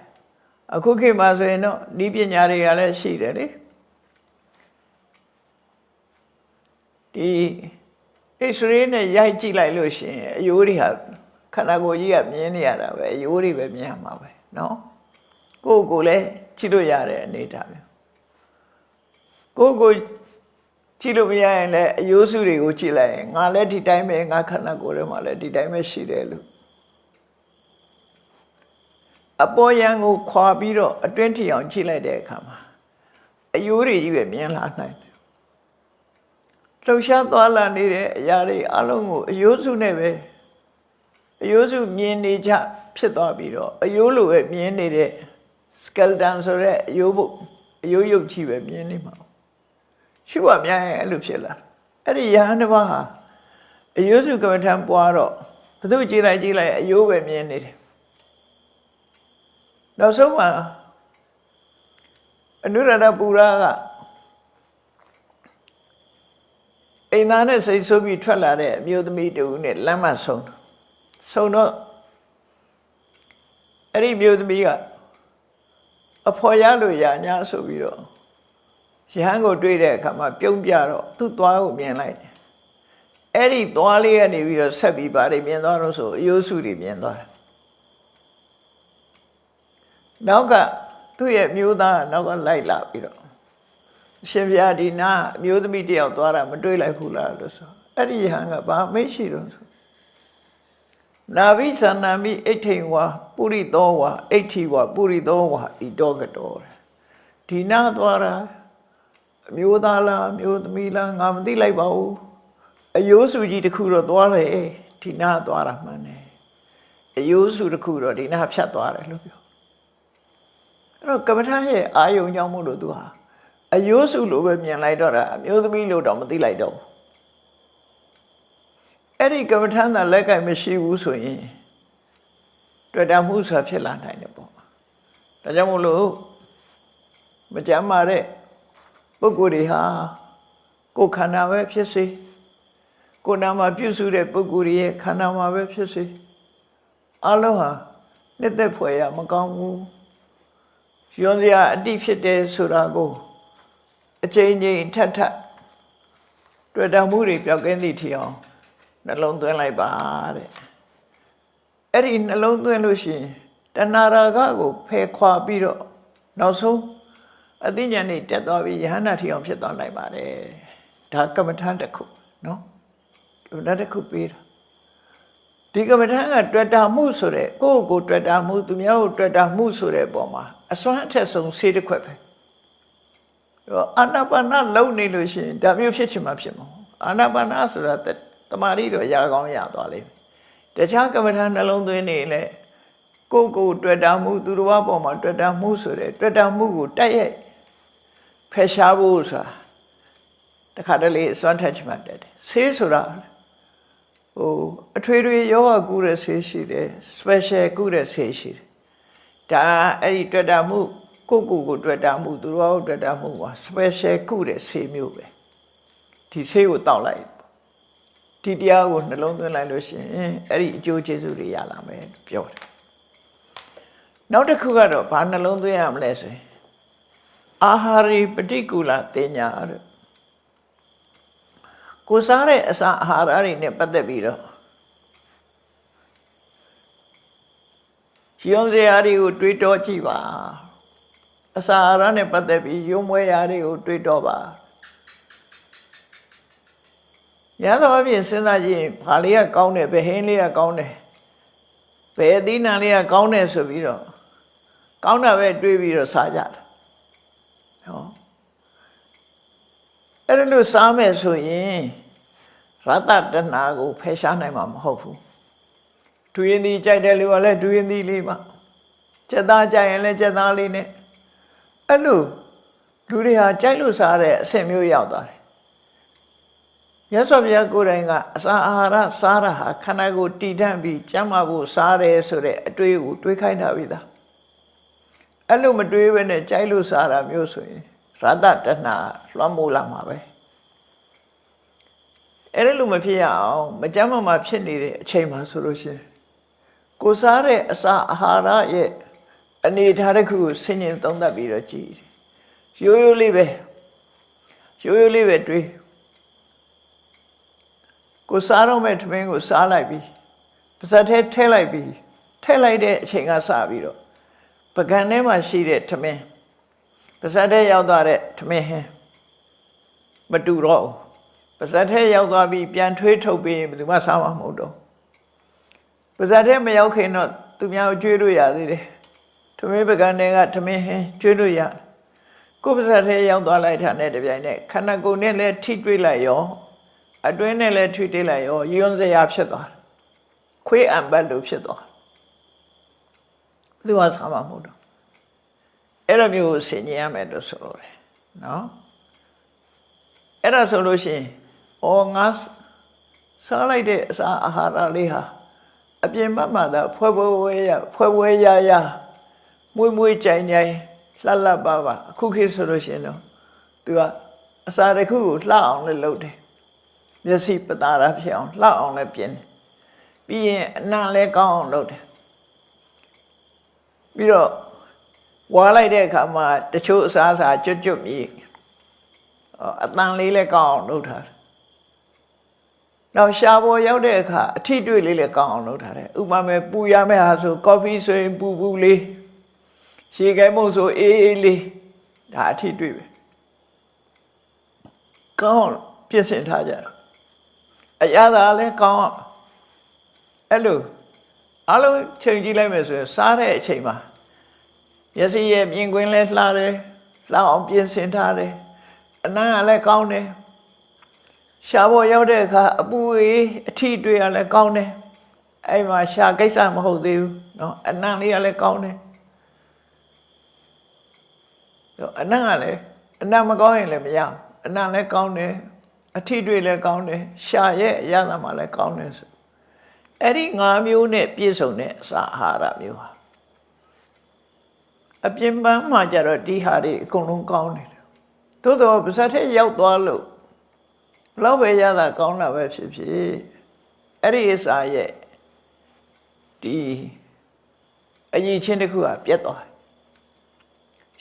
အခုခေတ်မှာဆိုရင်တော့ဤပညာတွေကလည်းရှိတယ်လေဒီX-ray နဲ့ရိုက်ကြည့်လိုက်လို့ရှိရင်အယိုးတွေဟာခန္ဓာကိုယ်ကြီးကမြင်နေရတာပဲအယိုးတွေပဲမြင်ရမှာပဲเนาะကိုယ်ကိုယ်လည်းကြည့်လို့ရတဲ့အနေအထားပဲကိုယ်ကိုကြည့်လို့မရရင်လည်းအယိုးစုတွေကိုကြည့်လိုက်ရင်ငါလည်းဒီတိုင်းပဲငါခန္ဓာကိုယ်ထဲမှာလည်းဒီတိုင်းပဲရှိတယ်လို့အပေါ်ယံကိုခွာပြီးတော့အတွင်းထီအောင်ကြည့်လိုက်တဲ့အခါမှာအယိုးတွေကြီးပဲမြင်လာနိုင်တယ်လှုပ်ရှားသွားလာနေတဲ့အရာတွေအလုံးကိုအယိုးစုနဲ့ပဲအယိုးစုမြင်နေကြဖြစ်သွားပြီးတော့အယိုးလိုပဲမြင်နေတဲ့ skeleton ဆိုတဲ့အယိုးဘုတ်အယိုးရုပ်ကြီးပဲမြင်နေမှာရှုရများရင်အဲ့လိုဖြစ်လာအဲ့ဒီယဟန်တစ်ပါးဟာအယိုးစုကမ္မထံပွားတော့ဘုသူကြည့်လိုက်အယိုးပဲမြင်နေတယ်နောက်ဆုံးမှာအနုရတပူရာကအိမ်သားနဲ့စိတ်ဆိုးပြီးထွက်လာတဲ့အမျိုးသမီးတူနဲ့လမ်းမဆုံတော့အဲ့ဒီမျိုးသမီးကအဖော်ရလို့ရညာဆိုပြီးတော့ရဟန်းကိုတွေ့တဲ့အခါမှာပြုံးပြတော့သူ့သွားကိုမြင်လိုက်တယ်အဲ့ဒီသွားလေးကနေပြီးတော့ဆက်ပြီးပါတယ်မြင်သွားတော့ဆိုအယိုးစုတွေမြင်သွားတယ်နောက်ကသူ့ရဲ့မျိုးသားနောက်ကလိုက်လာပြီးတော့အရှင်ဘုရားဒီနာအမျိုးသမီးတယောက်သွားတာမတွေ့လိုက်ဘူးလားလို့ဆိုအဲ့ဒီရဟန်းကဘာမိတ်ရှိတော့ဆိုနာဘိသန္နာမိအိဋ္ဌိဝါပုရိသောဝါအိဋ္ဌိဝါပုရိသောဝါဤတော့ကတော်ဒီနာသွားတာအမျိုးသားလားအမျိုးသမီးလားငါမသိလိုက်ပါဘူးအယိုးစုကြီးတစ်ခုတော့သွားတယ်ဒီနာသွားတာမှန်တယ်အယိုးစုတစ်ခုတော့ဒီနာဖြတ်သွားတယ်လို့ပြောအဲ့တော့ကမ္မထာရဲ့အာယုံကြောင့်မို့လို့သူဟာအယိုးစုလိုပဲမြင်လိုက်တော့တာအမျိုးသမီးလို့တော့မသိလိုက်တော့ဘူးအဲ့ဒီကမ္မထာသာလက်ကင်မရှိဘူးဆိုရင်တွေ့တာမှုဆိုတာဖြစ်လာနိုင်တယ်ပေါ့ဒါကြောင့်မို့လို့မကြမ်းမာတဲ့ပုဂ္ဂိုလ်တွေဟာကိုယ်ခန္ဓာပဲဖြစ်စေကိုယ်နာမှာပြုစုတဲ့ပုဂ္ဂိုလ်ရဲ့ခန္ဓာမှာပဲဖြစ်စေအလုံးဟာနှစ်သက်ဖွယ်ရမကောင်းဘူးရွံစရာအတိဖြစ်တယ်ဆိုတာကိုအချိန်ချင်းထပ်တွေ့တာမှုတွေပြောက်ကင်းသည့်ထီအောင်နှလုံးသွင်းလိုက်ပါတဲ့အဲ့ဒီနှလုံးသွင်းလို့ရှိရင်တဏှာရာဂကိုဖယ်ခွာပြီးတော့နောက်ဆုံးအသိဉာဏ်နဲ့တက်သွားပြီးယဟန္တာထီအောင်ဖြစ်သွားနိုင်ပါတယ်ဒါကမ္မထာတစ်ခုနော်ကမ္မထာတစ်ခုပေးတာဒီကမ္မထာကတွေ့တာမှုဆိုတဲ့ကိုယ့်ကိုတွေ့တာမှုသူများကိုတွေ့တာမှုဆိုတဲ့ပုံမှာအစွမ်းအထက်ဆုံးဆေးတစ်ခွက်ပဲအာနာပါနလုံနေလို့ရှိရင်ဒါမျိုးဖြစ်ချင်မှဖြစ်မှာအာနာပါနဆိုတာတမာရီတော့ရာကောင်းရသွားလိမ့်မယ်တခြားကမ္မထာနှလုံးသွင်းနေလေကိုတွေ့တာမှုသူတော်ဘာပေါ်မှာတွေ့တာမှုဆိုတဲ့တွေ့တာမှုကိုတိုက်ရိုက်ဖယ်ရှားဖို့ဆိုတာတခါတလေစွမ်းထက်ချမှတ်တယ်ဆေးဆိုတာ အထွေထွေယောဂကုတဲ့ဆေးရှိတယ် special ကုတဲ့ဆေးရှိတယ်ဒါအဲ့ဒီတွေ့တာမှုကိုတွေ့တာမှုသူတော်တွေ့တာမှုပါ special ကုတဲ့ဆေးမျိုးပဲဒီဆေးကိုတောက်လိုက်ဒီတရားကိုနှလုံးသွင်းလိုက်လို့ရှိရင်အဲ့ဒီအကျိုးကျေးဇူးတွေရလာမယ်ပြောတယ်နောက်တစ်ခုကတော့ဘာနှလုံးသွင်းရမလဲဆိုရင်အာဟာရိပฏิကူလတင်ညာတဲ့ကိုစားတဲ့အစာအာဟာရတွေနဲ့ပတ်သက်ပြီးတော့ရုံစရာတွေကိုတွေးတောကြည့်ပါအစာအာဟာရနဲ့ပတ်သက်ပြီးရုံမွေးရာတွေကိုတွေးတောပါရသော်အပြင်စဉ်းစားကြည့်ဘာလေးကကောင်းတယ်ဘယ်ဟင်းလေးကကောင်းတယ်ဘယ်အသီးနှံလေးကကောင်းတယ်ဆိုပြီးတော့ကောင်းတာပဲတွေးပြီးတော့စားကြတာဟောအဲ့ဒါလို့စားမယ်ဆိုရင်ရတ္တတဏှာကိုဖယ်ရှားနိုင်မှာမဟုတ်ဘူးဒွေရင်ဒီကြိုက်တဲ့လူကလည်းဒွေရင်ဒီလေးပါစက်သားကြိုက်ရင်လည်းစက်သားလေးနဲ့အဲ့လိုလူတွေဟာကြိုက်လို့စားတဲ့အဆင့်မျိုးရောက်သွားတယ်မြတ်စွာဘုရားကိုယ်တိုင်ကအစာအာဟာရစားတာဟာခန္ဓာကိုယ်တည်တံ့ပြီးကျန်းမာဖို့စားတယ်ဆိုတဲ့အတွေးကိုတွေးခိုင်းတာပြီသားအဲ့လိုမတွေးဘဲနဲ့ကြိုက်လို့စားတာမျိုးဆိုရင်ရတ္တတဏှာလွှမ်းမိုးလာမှာပဲအဲ့လိုမဖြစ်ရအောင်မကျန်းမာဖြစ်နေတဲ့အချိန်မှာဆိုလို့ရှိရင်ကိုစားတဲ့အစာအာဟာရရဲ့အနေထားတစ်ခုကိုဆင်ញင်သုံးသပ်ပြီးတော့ကြည့်ရိုးရိုးလေးပဲတွေးကိုစားတော့မဲ့ထမင်းကိုစားလိုက်ပြီးပါဇက်ထဲထည့်လိုက်တဲ့အချိန်ကစပြီးတော့ပကံထဲမှာရှိတဲ့ထမင်းပါဇက်ထဲရောက်သွားတဲ့ထမင်းဟင်းမတူတော့ဘူးပါဇက်ထဲရောက်သွားပြီးပြန်ထွေးထုတ်ပြီးဘယ်သူမှစားမှာမဟုတ်တော့ပါဇက်ထဲမရောက်ခင်တော့သူများကိုကျွေးလို့ရသေးတယ်ထမင်းပကံထဲကထမင်းဟင်းကျွေးလို့ရတယ်ကိုယ်ပါဇက်ထဲရောက်သွားလိုက်တာနဲ့တပြိုင်နက်ခန္ဓာကိုယ်နဲ့လည်းထိတွေ့လိုက်ရောအတွင်းနဲ့လည်းထွေးလိုက်ရောယွန်းစရာဖြစ်သွားတယ်ခွေးအံပတ်လို့ဖြစ်သွားတယ်သူကစားမှာမဟုတ်တော့အဲ့လိုမျိုးဆင်ញင်ရမယ်လို့ဆိုလို့တယ်နော်အဲ့ဒါဆိုလို့ရှိရင်ငါစားလိုက်တဲ့အစာအာဟာရလေးဟာအပြင်ဘက်မှာသာဖွဲရမွေးကြိုင်လှပါအခုခေတ်ဆိုလို့ရှိရင်တော့သူကအစာတစ်ခုကိုလှအောင်လည်းလုပ်တယ်မျက်စိပတာရဖြစ်အောင်လှအောင်လည်းပြင်တယ်ပြီးရင်အနံ့လည်းကောင်းအောင်လုပ်တယ်ပြီးတော့ဝါလိုက်တဲ့အခါမှာတချို့အစားအစာကျွတ်မြည်အတန်လေးလည်းကောင်းအောင်လုပ်ထားတယ်နောက်ရှားပေါ်ရောက်တဲ့အခါအထီးတွေ့လေးလည်းကောင်းအောင်လုပ်ထားတယ်ဥပမာပူရမယ့်ဟာဆိုကော်ဖီဆိုရင်ပူလေးရှေခဲမုံဆိုအေးလေးဒါအထီးတွေ့ပဲကောင်းပြင်ဆင်ထားကြတယ်အရသာလည်းကောင်းအဲ့လိုအလုံးချိန်ကြည့်လိုက်မယ်ဆိုရင်စားတဲ့အချိန်မှာမျက်စိရဲ့မြင်ကွင်းလည်းလှတယ်လှအောင်ပြင်ဆင်ထားတယ်အနံ့ကလည်းကောင်းတယ်ရှားပေါ်ရောက်တဲ့အခါအပူအေးအထီးတွေ့ရလည်းကောင်းတယ်အဲ့မှာရှားကိစ္စမဟုတ်သေးဘူးเนาะအနံ့လေးကလည်းကောင်းတယ်အနံ့ကလည်းအနံ့မကောင်းရင်လည်းမရဘူးအနံ့လည်းကောင်းတယ်အထီးတွေ့လည်းကောင်းတယ်ရှားရဲ့အရသာမှလည်းကောင်းတယ်ဆိုအဲ့ဒီ5မျိုးနဲ့ပြည့်စုံတဲ့အစာအာဟာရမျိုးဟာအပြင်ပန်းမှာကြတော့ဒီဟာတွေအကုန်လုံးကောင်းနေတယ်သို့တော့ပါဇက်ထဲရောက်သွားလို့ဘလောက်ပဲရတာကောင်းတာပဲဖြစ်ဖြစ်အဲ့ဒီအစာရဲ့ဒီအရင်ချင်းတစ်ခုကပြတ်သွားတယ်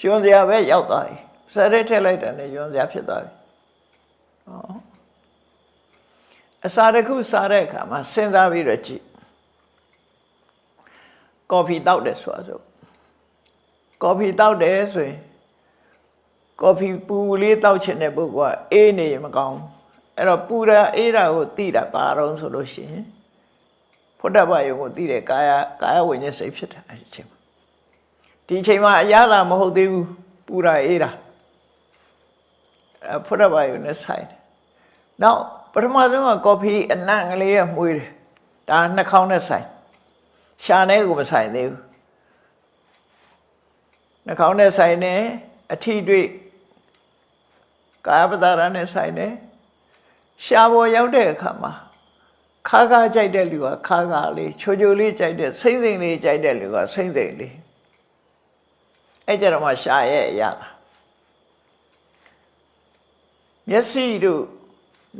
ယွန်းစရာပဲရောက်သွားပြီပါဇက်ထဲထည့်လိုက်တာနဲ့ယွန်းစရာဖြစ်သွားပြီအစာတစ်ခုစားတဲ့အခါမှာစဉ်းစားပြီးတော့ကြည့်ကော်ဖီတောက်တယ်ဆိုကော်ဖီတောက်တယ်ဆိုရင်ကော်ဖီပူလေးတောက်ချင်တဲ့ပုဂ္ဂိုလ်ကအေးနေရင်မကောင်းအဲ့တော့ပူတာအေးတာကိုသိတာပါတော့ဆိုလို့ရှိရင်ဖုဒ္ဓဘာယုံကိုသိတဲ့ကာယဝိညာဉ်စိတ်ဖြစ်တယ်အဲ့ဒီအချိန်မှာဒီအချိန်မှာအရသာမဟုတ်သေးဘူးပူတာအေးတာဖုဒ္ဓဘာယုံနဲ့ဆိုင်တယ်နောက်ပထမဆုံးကကော်ဖီအနံ့ကလေးကမှုေးတယ်ဒါနှာခေါင်းနဲ့ဆိုင်ရှာနဲ့ကိုမဆိုင်သေးဘူးနှာခေါင်းနဲ့ဆိုင်တယ်အထီးတွေ့ကာယပတာရနဲ့ဆိုင်တယ်ရှားပေါ်ရောက်တဲ့အခါမှာ ခါခါကြိုက်တဲ့လူကခါခါလေးချိုချိုလေးကြိုက်တဲ့စိမ့်စိမ့်လေးကြိုက်တဲ့လူကစိမ့်စိမ့်လေးအဲ့ကြတော့မှရှာရဲ့အရာမျက်စိတို့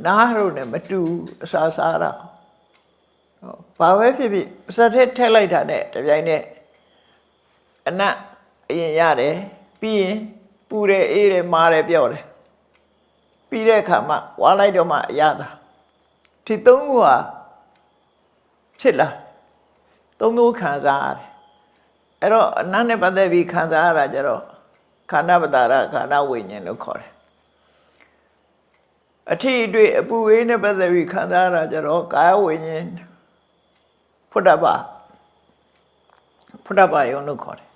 နားတို့နဲ့မတူအစာစားတာဘာပဲဖြစ်ဖြစ်ပါးစပ်ထဲထည့်လိုက်တာနဲ့တပြိုင်နက်အနတ်အရင်ရတယ်ပြီးရင်ပူတယ်အေးတယ်မာတယ်ပြော့တယ်ပြီးတဲ့အခါမှဝါလိုက်တော့မှအရသာဒီသုံးခုဟာဖြစ်လာသုံးမျိုးခံစားရတယ်အဲ့တော့အနတ်နဲ့ပတ်သက်ပြီးခံစားရတာကြတော့ခန္ဓာပတာရခန္ဓာဝိညာဉ်လို့ခေါ်တယ်အထီးအတွေ့အပူဝေးနဲ့ပတ်သက်ပြီးခံစားရတာကြတော့ကာယဝိညာဉ်ဖုဒ္ဓဘာယုံလို့ခေါ်တယ်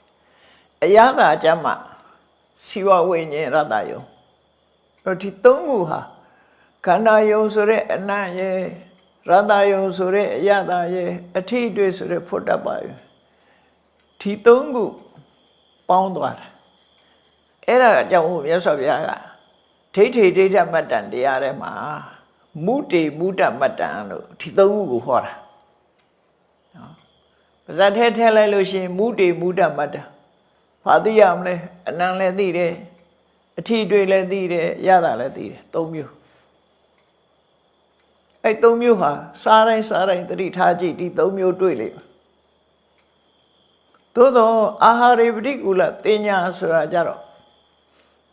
အရသာအကျမ်းမှာစီဝဝိညာဉ်ရတယုံတော့ဒီသုံးခုဟာခန္ဓာယုံဆိုတဲ့အနတ်ရဲ့ရတယုံဆိုတဲ့အရသာရဲ့အထီးအတွေ့ဆိုတဲ့ဖုဒ္ဓဘာယုံဒီသုံးခုပေါင်းသွားတာအဲ့ဒါကြောင့်မြတ်စွာဘုရားကဒိဋ္ဌိဒိဋ္ဌမတ္တန်တရားထဲမှာမုတေမုဒ္ဒမတ္တန်လို့ဒီသုံးခုကိုဟောတာနော်ပါဇတ်ထဲလိုက်လို့ရှိရင်မုတေမုဒ္ဒမတ္တန်ဘာသိရမလဲအနံလည်းသိတယ်အထီးတွေ့လည်းသိတယ်ရတာလည်းသိတယ်သုံးမျိုးအဲ့သုံးမျိုးဟာစားတိုင်းသတိထားကြည့်ဒီသုံးမျိုးတွေ့လိမ့်မယ်သို့တော့အာဟာရေပဋိကူလတင်ညာဆိုတာကြတော့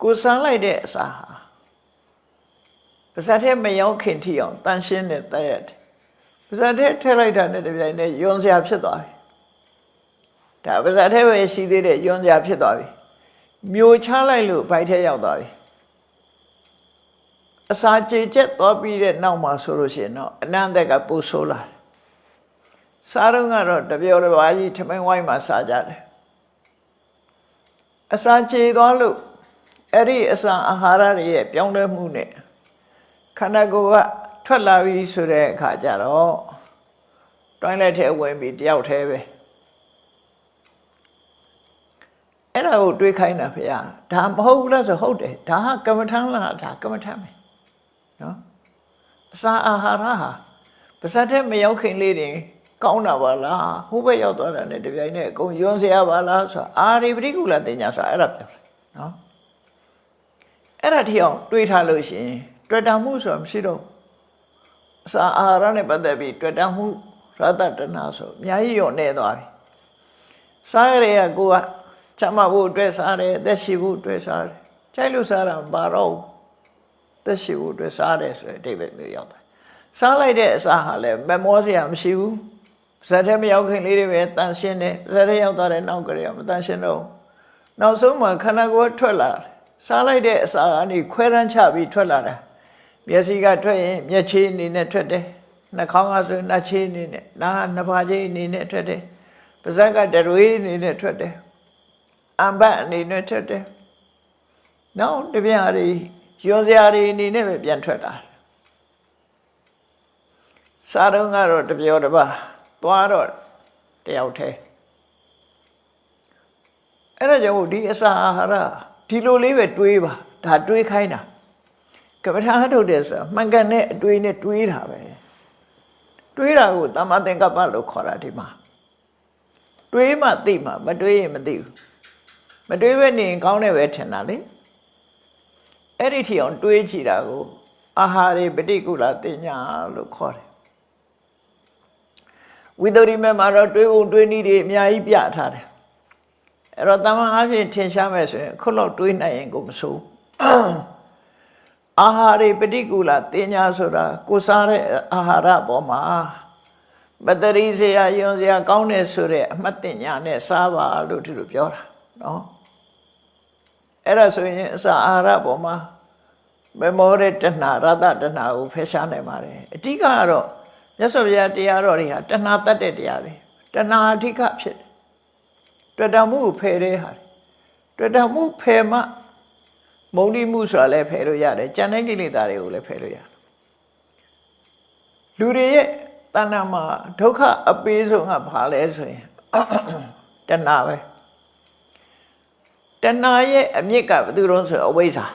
ကိုယ်စားလိုက်တဲ့အစာဟာပါဇတ်ထဲမရောက်ခင်ထိအောင်တန်ရှင်းတဲ့တက်ရတယ်ပါဇတ်ထဲထည့်လိုက်တာနဲ့တပြိုင်နက်ယွန်စရာဖြစ်သွားပြီဒါပါဇတ်ထဲပဲရှိသေးတဲ့ယွန်စရာဖြစ်သွားပြီမျိုးချလိုက်လို့ဘိုက်ထဲရောက်သွားပြီအစာကြေချက်သွားပြီးတဲ့နောက်မှာဆိုလို့ရှိရင်တော့အနန္တကပူဆိုးလာတယ်စားတော့ကတော့တပြောတစ်ပါးကြီးထမင်းဝိုင်းမှာစားကြတယ်အစာကြေသွားလို့အဲ့ဒီအစာအာဟာရတွေရဲ့ပြောင်းလဲမှုနဲ့ခန္ဓာကိုယ်ကထွက်လာပြီဆိုတဲ့အခါကျတော့တွိုင်းလက်ထဲဝင်ပြီးတယောက်တည်းပဲအဲ့ဒါကိုတွေးခိုင်းတာဖေ။ဒါမဟုတ်ဘူးလားဆိုဟုတ်တယ်ဒါကကမ္မထမ်းလားဒါကမ္မထမ်းပဲနော်အစာအာဟာရဟာပါဇတ်ထဲမရောက်ခင်လေးတင်ကောင်းတာပါလားဟိုဘက်ရောက်သွားတာနဲ့တပြိုင်နက်အကုန်ယွန်းစရာပါလားဆိုအာရိပတိကုလတင်ညာဆိုအဲ့ဒါပြောတယ်နော်အဲ့ဒါထီအောင်တွေးထားလို့ရှိရင်တွေ့တာမှုဆိုတာမရှိတော့အစာအာဟာရနဲ့ပတ်သက်ပြီးတွေ့တာမှုရတ္တတနာဆိုအများကြီးရောနေသွားပြီစားရတဲ့ကိုကချမ်းသာဖို့အတွက်စားတယ်အသက်ရှိဖို့အတွက်စားတယ်ကြိုက်လို့စားတာမပါတော့ဘူးသက်ရှိဖို့အတွက်စားတယ်ဆိုတဲ့အဓိပ္ပာယ်မျိုးရောက်တယ်စားလိုက်တဲ့အစာဟာလည်းမမောစရာမရှိဘူးပါဇတ်ထဲမရောက်ခင်လေးတွေပဲတန်ရှင်းတယ်ပါဇတ်ထဲရောက်သွားတဲ့နောက်ကလေးကမတန်ရှင်းတော့နောက်ဆုံးမှခန္ဓာကိုယ်ထွက်လာတယ်စားလိုက်တဲ့အစာကနေခွဲရမ်းချပြီးထွက်လာတာမျက်စိကထွက်ရင်မျက်ခြေအနေနဲ့ထွက်တယ်နှာခေါင်းကဆိုနှာခြေအနေနဲ့နားနှစ်ဖာခြေအနေနဲ့ထွက်တယ်ပါးစပ်ကတရွေးအနေနဲ့ထွက်တယ်အံပတ်အနေနဲ့ထွက်တယ်နောက်တပြားတွေရွံစရာတွေအနေနဲ့ပဲပြန်ထွက်လာစားတော့ကတော့တပြောတပါသွားတော့တယောက်တည်းအဲ့ဒါကြောင့်ဒီအစာအာဟာရဒီလိုလေးပဲတွေးပါဒါတွေးခိုင်းတာကပ္ပထာထုတ်တယ်ဆိုတာမှန်ကန်တဲ့အတွေးနဲ့တွေးတာပဲတွေးတာကိုသမ္မာသင်္ကပ္ပလို့ခေါ်တာဒီမှာတွေးမှသိမှမတွေးရင်မသိဘူးမတွေးပဲနေရင်ကောင်းတယ်ပဲထင်တာလေအဲ့ဒီထီအောင်တွေးကြည့်တာကိုအာဟာရေပဋိကူလတင်ညာလို့ခေါ်တယ်ဝိသုဒ္ဓိမေမှာတော့တွေးဖို့တွေးနည်းတွေအများကြီးပြထားတယ်အဲ့တော့တမန်အားဖြင့်ထင်ရှားမဲ့ဆိုရင်ခုလောက်တွေးနိုင်ရင်ကိုမဆိုးအာဟာရေပဋိကူလတင်ညာဆိုတာကိုစားတဲ့အာဟာရပေါ်မှာမတရိစရာယွန်စရာကောင်းတယ်ဆိုတဲ့အမှတ်တင်ညာနဲ့စားပါလို့ဒီလိုပြောတာနော်အဲ့ဒါဆိုရင်အစာအာဟာရပေါ်မှာမမောတဲ့တဏှာရတ္တတဏှာကိုဖယ်ရှားနိုင်ပါတယ်အဓိကကတော့မြတ်စွာဘုရားတရားတော်တွေဟာတဏှာတတ်တဲ့တရားတွေတဏှာအဓိကဖြစ်တယ်တွေ့တာမှုဖယ်တဲ့ဟာတွေ့တာမှုဖယ်မှမုံတိမှုဆိုတာလည်းဖယ်လို့ရတယ်ကြံတဲ့ကိလေသာတွေကိုလည်းဖယ်လို့ရတယ်လူတွေရဲ့တဏှာမှာဒုက္ခအပေးဆုံးကဘာလဲဆိုရင်တဏှာပဲတဏှာရဲ့အမြစ်ကဘယ်သူတုံးဆိုအဝိဇ္ဇာ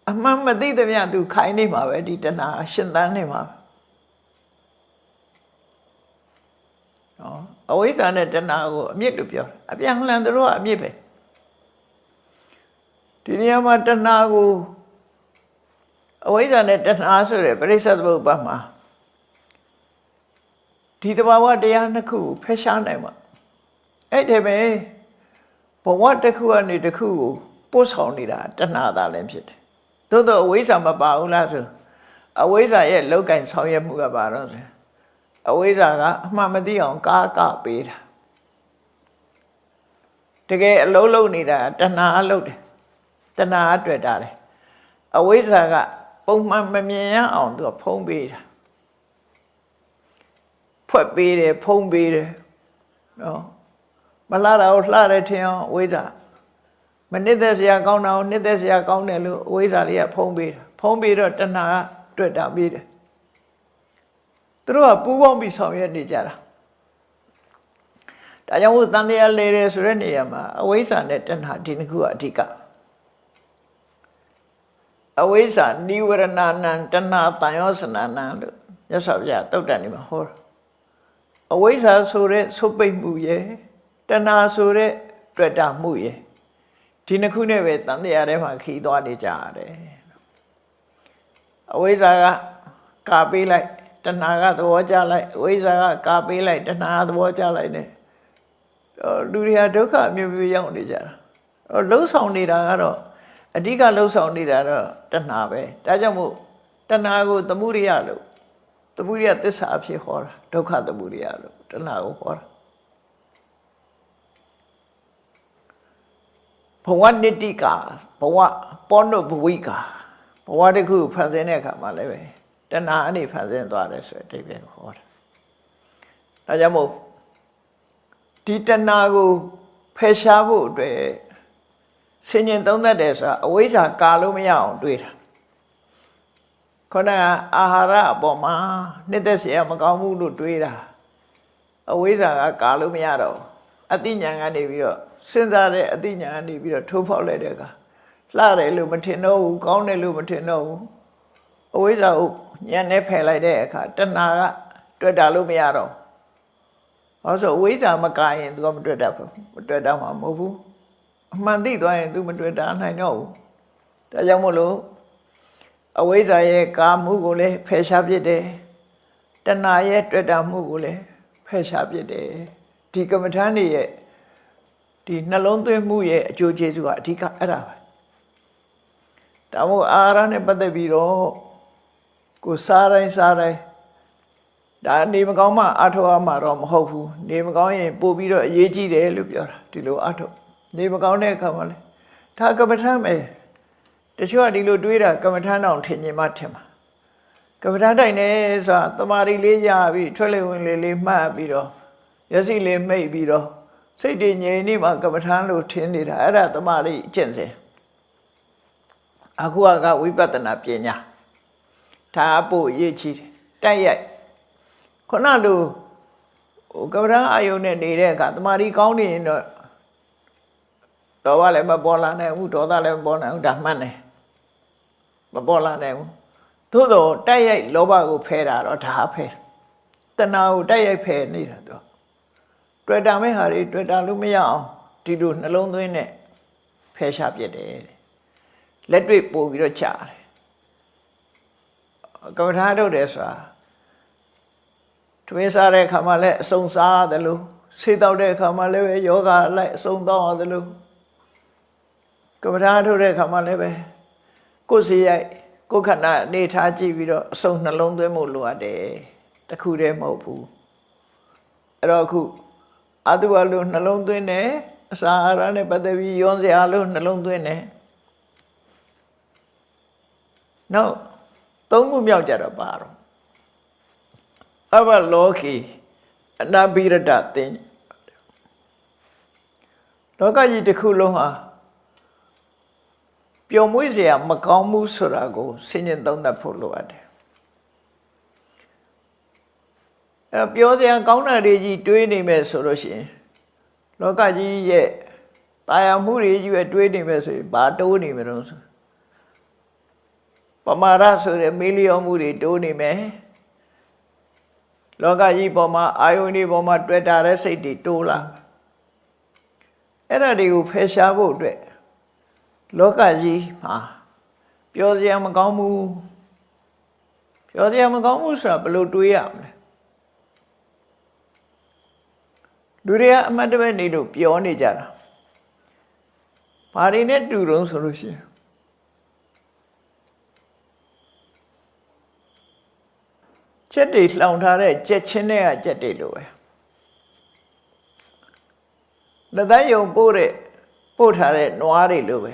အမှန်မသိသမျှသူခိုင်းနေမှာပဲဒီတဏှာရှင်သန်နေမှာ နော်အဝိဇ္ဇာနဲ့တဏှာကိုအမြစ်လို့ပြောတယ်အပြန်လှန်တို့ကအမြစ်ပဲဒီနေရာမှာတဏှာကိုအဝိဇ္ဇာနဲ့တဏှာဆိုတဲ့ပရိစ္ဆေသမုပ္ပါမှာဒီတဘာဝတရားနှစ်ခုဖယ်ရှားနိုင်မှာအဲ့ဒီပဲဘဝတစ်ခုကနေတစ်ခုကိုပို့ဆောင်နေတာတဏှာသာလည်းဖြစ်တယ်သို့တော့အဝိဇ္ဇာမပါဘူးလားဆိုအဝိဇ္ဇာရဲ့လောက်ကင်ဆောင်ရွက်မှုကပါတော့ဆိုအဝိဇ္ဇာကအမှန်မသိအောင်ကာကပေးတာတကယ်အလုံးလုံးနေတာတဏှာအလုပ်တယ်တဏှာအတွေ့တာတယ်အဝိဇ္ဇာကပုံမှန်မမြင်ရအောင်သူကဖုံးပေးတာဖွက်ပေးတယ်ဖုံးပေးတယ်နော်မလှတာကိုလှတယ်ထင်အောင်အဝိဇ္ဇာမနစ်သက်စရာကောင်းတာကိုနစ်သက်စရာကောင်းတယ်လို့အဝိဇ္ဇာတွေကဖုံးပေးတာဖုံးပေးတော့တဏှာကတွေ့တာပေးတယ်သူတို့ကပူးပေါင်းပြီးဆောင်ရွက်နေကြတာဒါကြောင့်မို့တန်တရားလဲတယ်ဆိုတဲ့နေရာမှာအဝိဇ္ဇာနဲ့တဏှာဒီနှစ်ခုကအဓိကအဝိဇ္ဇာနိဝရဏနံတဏှာတန်ရောစနာနံလို့မြတ်စွာဘုရားသုတ်တန်နေမှာဟောအဝိဇ္ဇာဆိုတဲ့ဆုပ်ပိတ်မှုရဲ့တဏှာဆိုတဲ့တွေ့တာမှုရဲ့ဒီနှစ်ခုနဲ့ပဲတန်တရားထဲမှာခီးသွားနေကြရတယ်အဝိဇ္ဇာကကာပေးလိုက်တဏှာကသဘောကျလိုက်အဝိဇ္ဇာကကာပေးလိုက်တဏှာသဘောကျလိုက်တယ်လူတွေဟာဒုက္ခအမျိုးမျိုးရောက်နေကြတာလှုပ်ဆောင်နေတာကတော့အဓိကလှုပ်ဆောင်နေတာတော့တဏှာပဲဒါကြောင့်မို့တဏှာကိုသမုဒိယလို့သမုဒိယသစ္စာအဖြစ်ဟောတာဒုက္ခသမုဒိယလို့တဏှာကိုဟောတာဘဝနိတိကာဘဝပောနုဘဝိကာဘဝတစ်ခုဖန်ဆင်းတဲ့အခါမှာလည်းပဲတဏှာအနေဖန်ဆင်းသွားတယ်ဆိုတဲ့အဓိပ္ပာယ်ကိုဟောတာဒါကြောင့်မို့ဒီတဏှာကိုဖယ်ရှားဖို့အတွက်ဆင်ញင်သုံးသပ်တယ်ဆိုတာအဝိဇ္ဇာကာလို့မရအောင်တွေးတာခေါင်းကအာဟာရအပေါ်မှာနှစ်သက်เสียမကောင်းဘူးလို့တွေးတာအဝိဇ္ဇာကကာလို့မရတော့အသိဉာဏ်ကနေပြီးတော့စဉ်းစားတဲ့အသိဉာဏ်ကနေပြီးတော့ထိုးဖောက်လိုက်တဲ့အခါလှတယ်လို့မထင်တော့ဘူးကောင်းတယ်လို့မထင်တော့ဘူးအဝိဇ္ဇာကိုဉာဏ်နဲ့ဖယ်လိုက်တဲ့အခါတဏှာကတွေ့တာလို့မရတော့ဘာလို့ဆိုအဝိဇ္ဇာမကာရင် तू ကမတွေ့တတ်ဘူးမတွေ့တတ်မှာမဟုတ်ဘူးအမှန်သိသွားရင် तू မတွေ့တာနိုင်တော့ဘူးဒါကြောင့်မို့လို့အဝိဇ္ဇာရဲ့ကာမှုကိုလည်းဖယ်ရှားပစ်တယ်တဏှာရဲ့တွေ့တာမှုကိုလည်းဖယ်ရှားပစ်တယ်ဒီကမ္မဋ္ဌာန်းတွေရဲ့ဒီနှလုံးသွင်းမှုရဲ့အကျိုးကျေးဇူးကအဓိကအဲ့ဒါပဲဒါမို့အာဟာရနဲ့ပတ်သက်ပြီးတော့ကိုစားတိုင်းဒါနေမကောင်းမှအထောက်အမှာတော့မဟုတ်ဘူးနေမကောင်းရင်ပို့ပြီးတော့အရေးကြီးတယ်လို့ပြောတာဒီလိုအထောက်နေမကောင်းတဲ့အခါမှာလေဒါကမ္မဋ္ဌာန်းပဲတချို့ကဒီလိုတွေးတာကမ္မဋ္ဌာန်းတော့ထင်မြင်မှထင်မှာကမ္မဋ္ဌာန်းတိုင်းနေဆိုတာတမာရီလေးရပြီးထွက်လေဝင်လေလေးမှတ်ပြီးတော့ရစီလေးမိတ်ပြီးတော့စိတ်တည်ငြိမ်နေမှကမ္မဋ္ဌာန်းလို့ထင်နေတာအဲ့ဒါတမာရီအကျင့်စဉ်အခုကဝိပဿနာပညာဒါအဖို့အရေးကြီးတယ်တိုက်ရိုက်ခုနလိုကမ္မဋ္ဌာန်းအာယုန်နဲ့နေတဲ့အခါတမာရီကောင်းနေရင်တော့ဒေါသလည်းမပေါ်လာနိုင်ဘူးဒေါသလည်းမပေါ်နိုင်ဘူးဒါမှန်တယ်မပေါ်လာနိုင်ဘူးသို့တော့တိုက်ရိုက်လောဘကိုဖယ်တာတော့ဒါဖယ်တဏှာကိုတိုက်ရိုက်ဖယ်နေတာတော့တွေ့တာမဲ့ဟာတွေတွေ့တာလို့မရအောင်ဒီလိုနှလုံးသွင်းနဲ့ဖယ်ရှားပြစ်တယ်လက်တွေ့ပို့ပြီးတော့ချတယ်ကမ္မထာထုတ်တယ်ဆိုတာတွင်းစားတဲ့အခါမှာလည်းအစုံစားရတယ်လို့ဆေးတောက်တဲ့အခါမှာလည်းပဲယောဂလိုက်အစုံတောက်ရတယ်လို့ကမ္မထာထုတ်တဲ့အခါမှာလည်းပဲကိုယ်စီရိုက်ကိုယ်ခန္ဓာအနေထားကြည့်ပြီးတော့အစုံနှလုံးသွင်းမှုလိုအပ်တယ်တခုတည်းမဟုတ်ဘူးအဲ့တော့အခုအတုအလိုနှလုံးသွင်းတယ်အစာအာဟာရနဲ့ပတ်သက်ပြီးယွန်းစရာလို့နှလုံးသွင်းတယ်နောက်သုံးခုမြောက်ကြတော့ပါတော့အဘလောကီအနာဘိရဒသင်လောကကြီးတစ်ခုလုံးဟာပျော်မွေ့စရာမကောင်းမှုဆိုတာကိုဆင်ញင်သုံးသပ်ဖို့လိုအပ်တယ်အဲ့ပြောစရာကောင်းတာတွေကြီးတွေးနေမယ်ဆိုလို့ရှိရင်လောကကြီးရဲ့တာယာမှုတွေကြီးပဲတွေးနေမယ်ဆိုရင်ဘာတိုးနေမလို့ဆိုပမာရဆိုတဲ့မီလီယံမှုတွေတိုးနေမယ် လောကကြီးပေါ်မှာအာယုန်ဒီပေါ်မှာတွေ့တာတဲ့စိတ်တွေတိုးလာအဲ့ဒါတွေကိုဖယ်ရှားဖို့အတွက်လောကကြီးမှာပြောစရာမကောင်းဘူးပြောစရာမကောင်းဘူးဆိုတာဘယ်လိုတွေးရမလဲလူတွေကအမှတ်တမဲ့နေလို့ပြောနေကြတာဘာတွေနဲ့တူတုံးဆိုလို့ရှိရင်ချက်တွေလှောင်ထားတဲ့ချက်ချင်းတွေကချက်တွေလိုပဲလက်သက်ယုံပို့ထားတဲ့နွားတွေလိုပဲ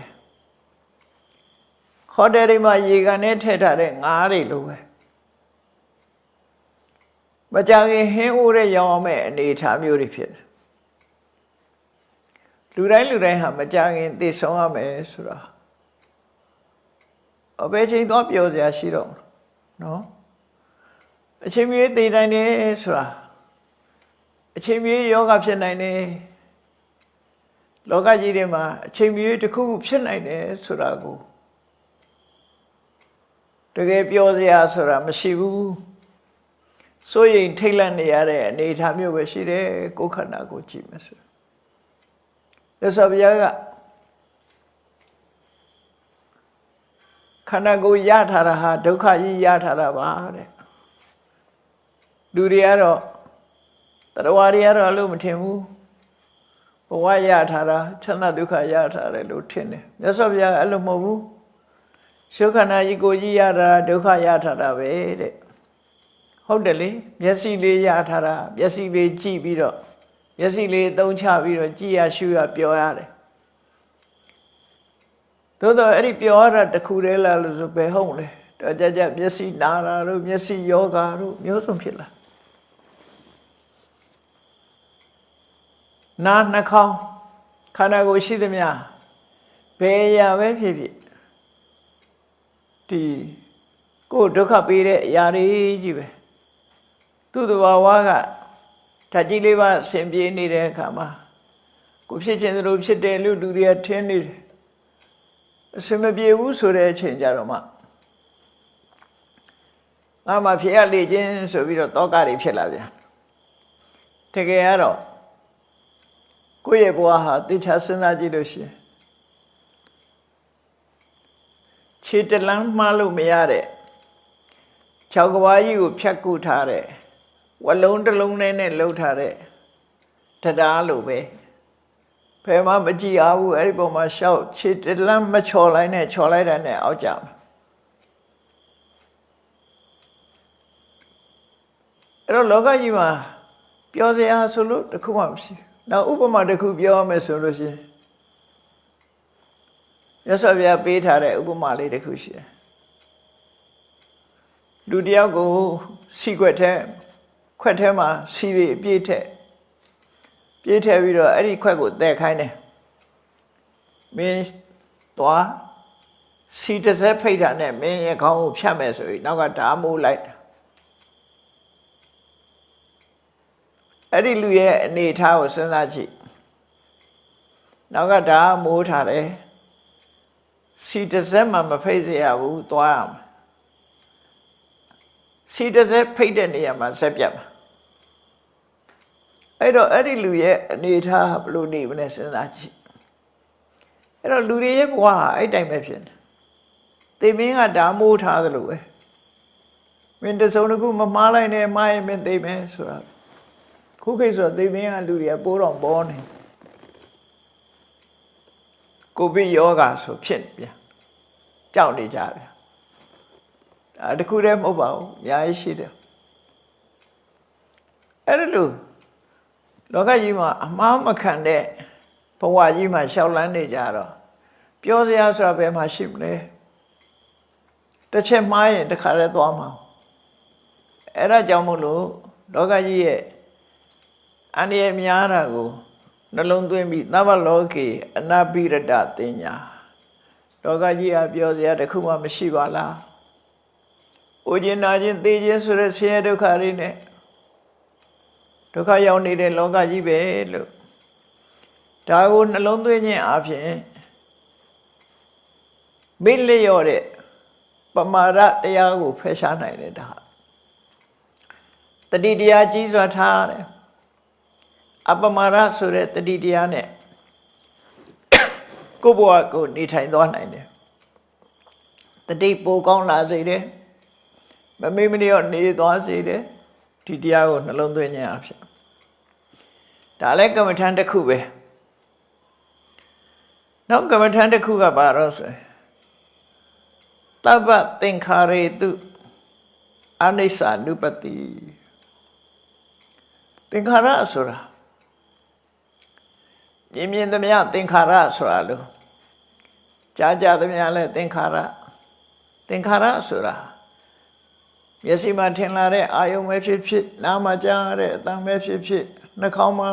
ဟိုတယ်တွေမှာရေကန်နဲ့ထည့်ထားတဲ့ငါးတွေလိုပဲမကြခင်ဟင်းအိုးတဲ့ရောင်းအောင်မဲ့အနေအထားမျိုးတွေဖြစ်တယ်လူတိုင်းဟာမကြခင်သိဆုံးရမယ်ဆိုတာအဘယ်ချိန်တော့ပြောစရာရှိတော့နော်အချိန်မြေသိတိုင်းနေဆိုတာအချိန်မြေယောဂဖြစ်နိုင်တယ်လောကကြီးထဲမှာအချိန်မြေတစ်ခုဖြစ်နိုင်တယ်ဆိုတာကိုတကယ်ပြောစရာဆိုတာမရှိဘူးစိုးရိမ်ထိတ်လန့်နေရတဲ့အနေအထားမျိုးပဲရှိတယ်ကိုယ်ခန္ဓာကိုကြည့်မယ်ဆိုလက်စော်ဘုရားကခန္ဓာကိုယ်ရထားတာဟာဒုက္ခကြီးရထားတာပါတဲ့လူတွေကတော့တရားတွေကတော့အလို့မထင်ဘူးဘဝရထားတာချမ်းသာဒုက္ခရထားတယ်လို့ထင်တယ်မြတ်စွာဘုရားကအဲ့လိုမဟုတ်ဘူးရှုခန္ဓာကြီးကိုကြီးရတာဒုက္ခရထားတာပဲတဲ့ဟုတ်တယ်လေမျက်စိလေးရထားတာမျက်စိလေးကြည့်ပြီးတော့မျက်စိလေးသုံးချပြီးတော့ကြည့်ရရှုရပြောရတယ်သို့တော့အဲ့ဒီပြောရတာတခုတည်းလားလို့ဆိုဘယ်ဟုတ်လဲတော့ကြမျက်စိနာတာတို့မျက်စိယောဂါတို့မျိုးစုံဖြစ်လာနာနှာခေါင်းခန္ဓာကိုယ်ရှိသမျှဘယ်ရာပဲဖြစ်ဖြစ်ဒီကိုယ်ဒုက္ခပေးတဲ့အရာတွေကြီးပဲသူ့တဘာဝကဓာတ်ကြီးလေးပါဆင်ပြေးနေတဲ့အခါမှာကိုဖြစ်ခြင်းတို့ဖြစ်တယ်လို့လူတွေကထင်နေတယ်အစမပြေဘူးဆိုတဲ့အချိန်ကြတော့မှငါမှဖြစ်ရလေခြင်းဆိုပြီးတော့တောကတွေဖြစ်လာပြန်တကယ်ကတော့ကိုယ့်ရဲ့ဘဝဟာသိချစဉ်းစားကြည့်လို့ရှိရင်ခြေတလန်းမှားလို့မရတဲ့ခြောက်ကဘာကြီးကိုဖြတ်ကူထားတဲ့ဝလုံးတစ်လုံးနဲ့လှုပ်ထားတဲ့တရားလိုပဲဖယ်မှမကြည့်အောင်ဘူးအဲ့ဒီပုံမှာရှောက်ခြေတလန်းမချော်လိုက်နဲ့ချော်လိုက်တာနဲ့အောက်ကြမယ်အဲ့တော့လောကကြီးမှာပြောစရာဆိုလို့တခုမှမရှိနောက်ဥပမာတစ်ခုပြောရမယ်ဆိုလို့ရှိရင်ရသော်ပြပေးထားတဲ့ဥပမာလေးတစ်ခုရှိတယ်လူတယောက်ကိုစီခွက်ထဲမှာစီတွေပြည့်ထည့်ပြီးတော့အဲ့ဒီခွက်ကိုတည့်ခိုင်းတယ်မင်းသွားစီတစ်စက်ဖိတ်တာနဲ့မင်းရဲ့ခေါင်းကိုဖြတ်မယ်ဆိုပြီးနောက်ကဓာမိုးလိုက်အဲ့ဒီလူရဲ့အနေအထားကိုစဉ်းစားကြည့်နောက်ကဓာမိုးထားတယ်စီတစ်စက်မှမဖိတ်စေရဘူးသွားရမယ်စီတစ်စက်ဖိတ်တဲ့နေရာမှာဆက်ပြတ်မှာအဲ့တော့အဲ့ဒီလူရဲ့အနေအထားဘယ်လိုနေမလဲစဉ်းစားကြည့်အဲ့တော့လူတွေရဲ့ဘဝဟာအဲ့တိုင်းပဲဖြစ်နေသေမင်းကဓာမိုးထားသလိုပဲမင်းတစုံတစ်ခုမမှားလိုက်နဲ့မှားရင်မင်းသေမယ်ဆိုတာခုခေတ်ဆိုသေမင်းကလူတွေကပိုးတော်ပေါ်နေကိုဗစ်ယောဂါဆိုဖြစ်ပြန်ကြောက်နေကြတယ်ဒါတခုတည်းမဟုတ်ပါဘူးအများကြီးရှိတယ်အဲ့ဒါလို့လောကကြီးမှာအမှားမခံတဲ့ဘဝကြီးမှာရှောက်လန်းနေကြတော့ပြောစရာဆိုတာဘယ်မှာရှိမလဲတစ်ချက်မှားရင်တစ်ခါတည်းသွားမှာအဲ့ဒါကြောင့်မို့လို့လောကကြီးရဲ့အန္တရာယ်များတာကိုနှလုံးသွင်းပြီးသဗ္ဗလောကေအနာပိရတတင်ညာလောကကြီးကပြောစရာတစ်ခုမှမရှိပါလား။အိုခြင်းနာခြင်းသိခြင်းဆိုတဲ့ဆင်းရဲဒုက္ခတွေနဲ့ဒုက္ခရောက်နေတဲ့လောကကြီးပဲလို့ဒါကိုနှလုံးသွင်းခြင်းအပြင်မိလျော့တဲ့ပမာဒတရားကိုဖယ်ရှားနိုင်တယ်ဒါ တတိတရားကြီးစွာထားတယ်အပမာရဆိုတဲ့တတိတရားနဲ့ကိုယ့်ဘဝကိုနေထိုင်သွားနိုင်တယ်တတိပိုကောင်းလာစေတယ်မမေ့မလျော့နေသွားစေတယ်ဒီတရားကိုနှလုံးသွင်းခြင်းအဖြစ်ဒါလည်းကမ္မထံတစ်ခုပဲနောက်ကမ္မထံတစ်ခုကဘာလို့ဆိုသဗ္ဗသင်္ခါရေတုအနိစ္စ ानु ပတိသင်္ခါရဆိုတာမြင်သမျှသင်္ခါရဆိုတာလို့ကြားသမျှလဲသင်္ခါရဆိုတာမျက်စိမှာထင်လာတဲ့အာယုံပဲဖြစ်ဖြစ်နားမှာကြားရတဲ့အသံပဲဖြစ်ဖြစ်နှာခေါင်းမှာ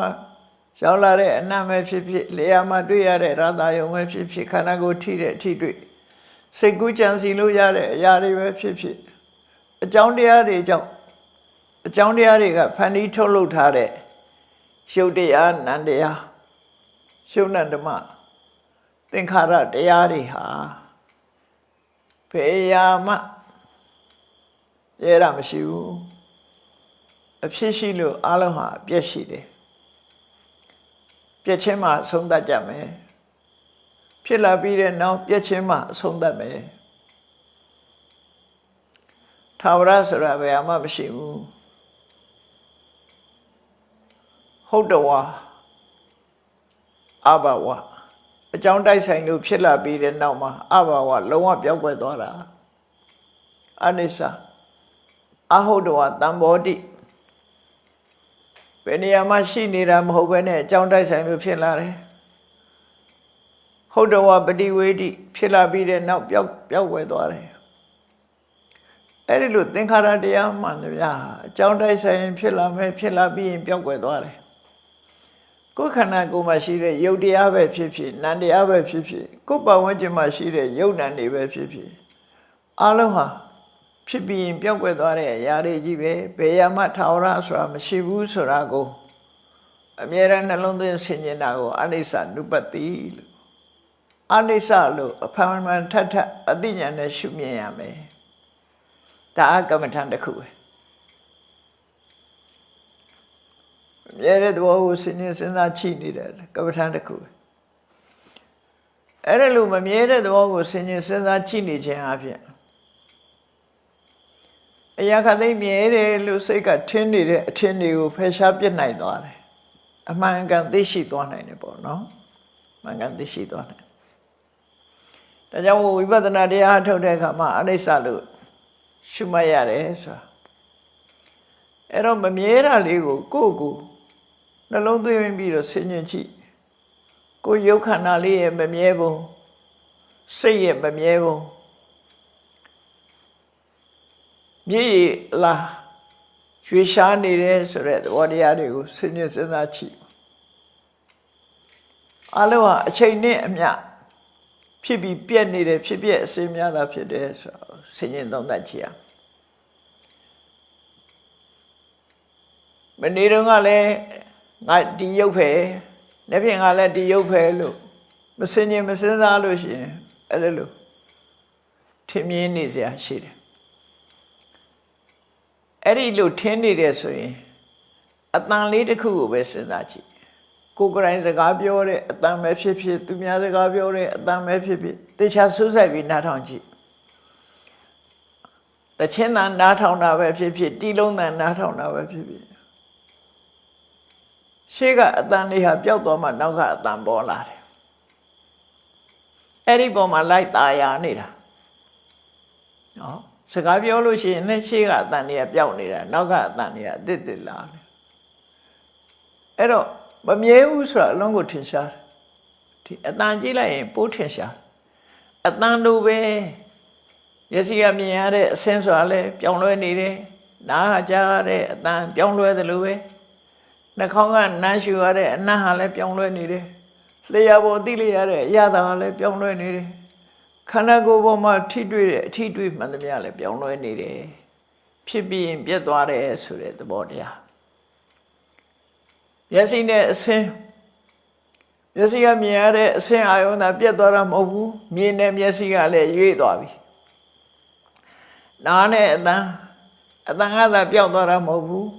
ရောက်လာတဲ့အနံ့ပဲဖြစ်ဖြစ်လျှာမှာတွေ့ရတဲ့ရသယုံပဲဖြစ်ဖြစ်ခန္ဓာကိုယ်ထိတဲ့အထိတွေ့စိတ်ကူးကြံစီလို့ရတဲ့အရာတွေပဲဖြစ်ဖြစ်အကြောင်းတရားတွေကြောင့်အကြောင်းတရားတွေကဖန်တီးထုတ်လုပ်ထားတဲ့ရှုပ်တရားနံတရားရှုပ်နံဓမ္မသင်္ခါရတရားတွေဟာဖေယာမရဲတာမရှိဘူးအဖြစ်ရှိလို့အလုံးဟာအပြည့်ရှိတယ်ပြည့်ချင်းမှဆုံးတတ်ကြမယ်ဖြစ်လာပြီးတဲ့နောက်ပြည့်ချင်းမှဆုံးတတ်မယ်ထာဝရဆိုတာဘယ်မှမရှိဘူးဟုတ်တော်ဝါအဘဝအကြောင်းတိုက်ဆိုင်လို့ဖြစ်လာပြီးတဲ့နောက်မှာအဘဝလုံးဝပြောင်းကွယ်သွားတာအနိစ္စအဟုတ်တော်ဝါတံဘောတိဘယ်နေရာမှာရှိနေတာမဟုတ်ဘဲနဲ့အကြောင်းတိုက်ဆိုင်လို့ဖြစ်လာတယ်ဟုတ်တော်ဝါပฏิဝေဒိဖြစ်လာပြီးတဲ့နောက်ပြောင်းကွယ်သွားတယ်အဲ့ဒီလိုသင်္ခါရတရားမှန်တယ်ဗျာအကြောင်းတိုက်ဆိုင်ရင်ဖြစ်လာမယ်ဖြစ်လာပြီးရင်ပြောင်းကွယ်သွားတယ်ကိုယ်ခန္ဓာကိုယ်မှာရှိတဲ့ယုတ်တရားပဲဖြစ်ဖြစ်နံတရားပဲဖြစ်ဖြစ်ကိုယ်ပတ်ဝန်းကျင်မှာရှိတဲ့ယုတ်နံတွေပဲဖြစ်ဖြစ်အလုံးဟာဖြစ်ပြီးရင်ပြောင်းကွယ်သွားတဲ့အရာတွေကြီးပဲဘယ်ရမှထာဝရဆိုတာမရှိဘူးဆိုတာကိုအမြဲတမ်းနှလုံးသွင်းဆင်ခြင်တာကိုအနိစ္စ ानु ပတိလို့အနိစ္စလို့အဖန်မှန်ထပ်အသိဉာဏ်နဲ့ရှုမြင်ရမယ်ဒါအကမ္မထံတစ်ခုပဲအမြဲတဲ့သဘောကိုစဉ်းစားချိနေတယ်ကမ္မထံတစ်ခုပဲအဲ့ဒါလို့မမြဲတဲ့သဘောကိုစဉ်းစားချိနေခြင်းအပြင်အရာခသိမြဲတယ်လို့စိတ်ကထင်းနေတဲ့အထင်တွေကိုဖယ်ရှားပြစ်နိုင်သွားတယ်အမှန်ကန်သိရှိသွားနိုင်တယ်ပေါ့နော်အမှန်ကန်သိရှိသွားနိုင်ဒါကြောင့်ဝိပဿနာတရားထုတ်တဲ့အခါမှာအနိစ္စလို့ရှုမှတ်ရတယ်ဆိုတာအဲ့တော့မမြဲတာလေးကိုကိုယ့်ကိုနှလုံးသွင်းပြီးတော့ဆင်ញင်ကြည့်ကိုယ်ရုပ်ခန္ဓာလေးရဲ့မမြဲပုံစိတ်ရဲ့မမြဲပုံမြေလာရွှေရှားနေတယ်ဆိုတဲ့သဘောတရားတွေကိုဆင်ញင်စဉ်းစားကြည့်အလုံးဟာအချိန်နဲ့အမျှဖြစ်ပြီးပြက်နေတယ်ဖြစ်ပြက်အစင်းများတာဖြစ်တယ်ဆိုတော့ဆင်ញင်သုံးသပ်ကြည့်ရမနေ့တုန်းကလည်းငါဒီရုပ်ပဲနေ့ပြင်ကလည်းဒီရုပ်ပဲလို့မဆင်ញင်မစဉ်းစားလို့ရှိရင်အဲ့ဒါလို့ထင်မြင်နေစရာရှိတယ်အဲ့ဒီလိုထင်းနေတယ်ဆိုရင်အတန်လေးတစ်ခုကိုပဲစဉ်းစားကြည့်ကိုယ်ကိုယ်တိုင်စကားပြောတဲ့အတန်ပဲဖြစ်ဖြစ်သူများစကားပြောတဲ့အတန်ပဲဖြစ်ဖြစ်တေချာစူးစိုက်ပြီးနားထောင်ကြည့်တချင်းတန်နားထောင်တာပဲဖြစ်ဖြစ်တီးလုံးတန်နားထောင်တာပဲဖြစ်ဖြစ်ရှေ့ကအတန်လေးဟာပျောက်သွားမှနောက်ကအတန်ပေါ်လာတယ်အဲ့ဒီပေါ်မှာလိုက်ตาရနေတာနော်စကားပြောလို့ရှိရင်လည်းရှေ့ကအတန်တွေကပျောက်နေတာနောက်ကအတန်တွေကအတစ်တစ်လာတယ်အဲ့တော့မမြဲဘူးဆိုတာအလုံးကိုထင်ရှားတယ်ဒီအတန်ကြည့်လိုက်ရင်ပိုးထင်ရှားအတန်လိုပဲမျက်စိကမြင်ရတဲ့အဆင်းဆိုတာလည်းပြောင်းလဲနေတယ်နားကကြားရတဲ့အတန်ပြောင်းလဲသလိုပဲနှာခေါင်းကနမ်းရှူရတဲ့အနံ့ဟာလည်းပြောင်းလဲနေတယ်လျှာပေါ်သိလိုက်ရတဲ့အရာသာလည်းပြောင်းလဲနေတယ်ခန္ဓာကိုယ်ပေါ်မှာထိတွေ့တဲ့အထိတွေ့မှန်သမျှလည်းပြောင်းလဲနေတယ်ဖြစ်ပြီးရင်ပြတ်သွားတယ်ဆိုတဲ့သဘောတရားမျက်စိနဲ့အဆင်းမျက်စိကမြင်ရတဲ့အဆင်းအာရုံသာပြတ်သွားတာမဟုတ်ဘူးမြင်တဲ့မျက်စိကလည်းရွေ့သွားပြီနားနဲ့အတန်ကသာပျောက်သွားတာမဟုတ်ဘူး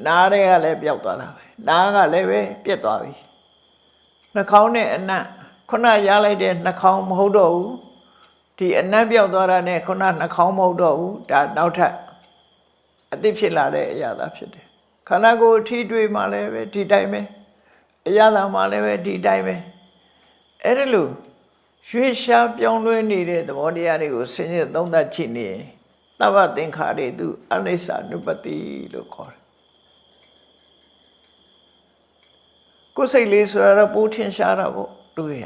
နားတွေကလည်းပျောက်သွားတာပဲနားကလည်းပဲပြက်သွားပြီနှာခေါင်းနဲ့အနံ့ခုနရလိုက်တဲ့နှာခေါင်းမဟုတ်တော့ဘူးဒီအနံ့ပျောက်သွားတာနဲ့ခုနနှာခေါင်းမဟုတ်တော့ဘူးဒါနောက်ထပ်အသစ်ဖြစ်လာတဲ့အရာသာဖြစ်တယ်ခန္ဓာကိုယ်ထိတွေ့မှလည်းပဲဒီတိုင်းပဲအရာသာမှလည်းပဲဒီတိုင်းပဲအဲ့ဒါလို့ရွှေရှားပြောင်းလဲနေတဲ့သဘောတရားတွေကိုဆင်ခြင်သုံးသပ်ကြည့်နေသဗ္ဗသင်္ခါတွေသူအနိစ္စ ानु ပတိလို့ခေါ်တယ်ကိုယ်စိတ်လေးဆိုတာတော့ပိုးထင်ရှားတာပေါ့တို့ရ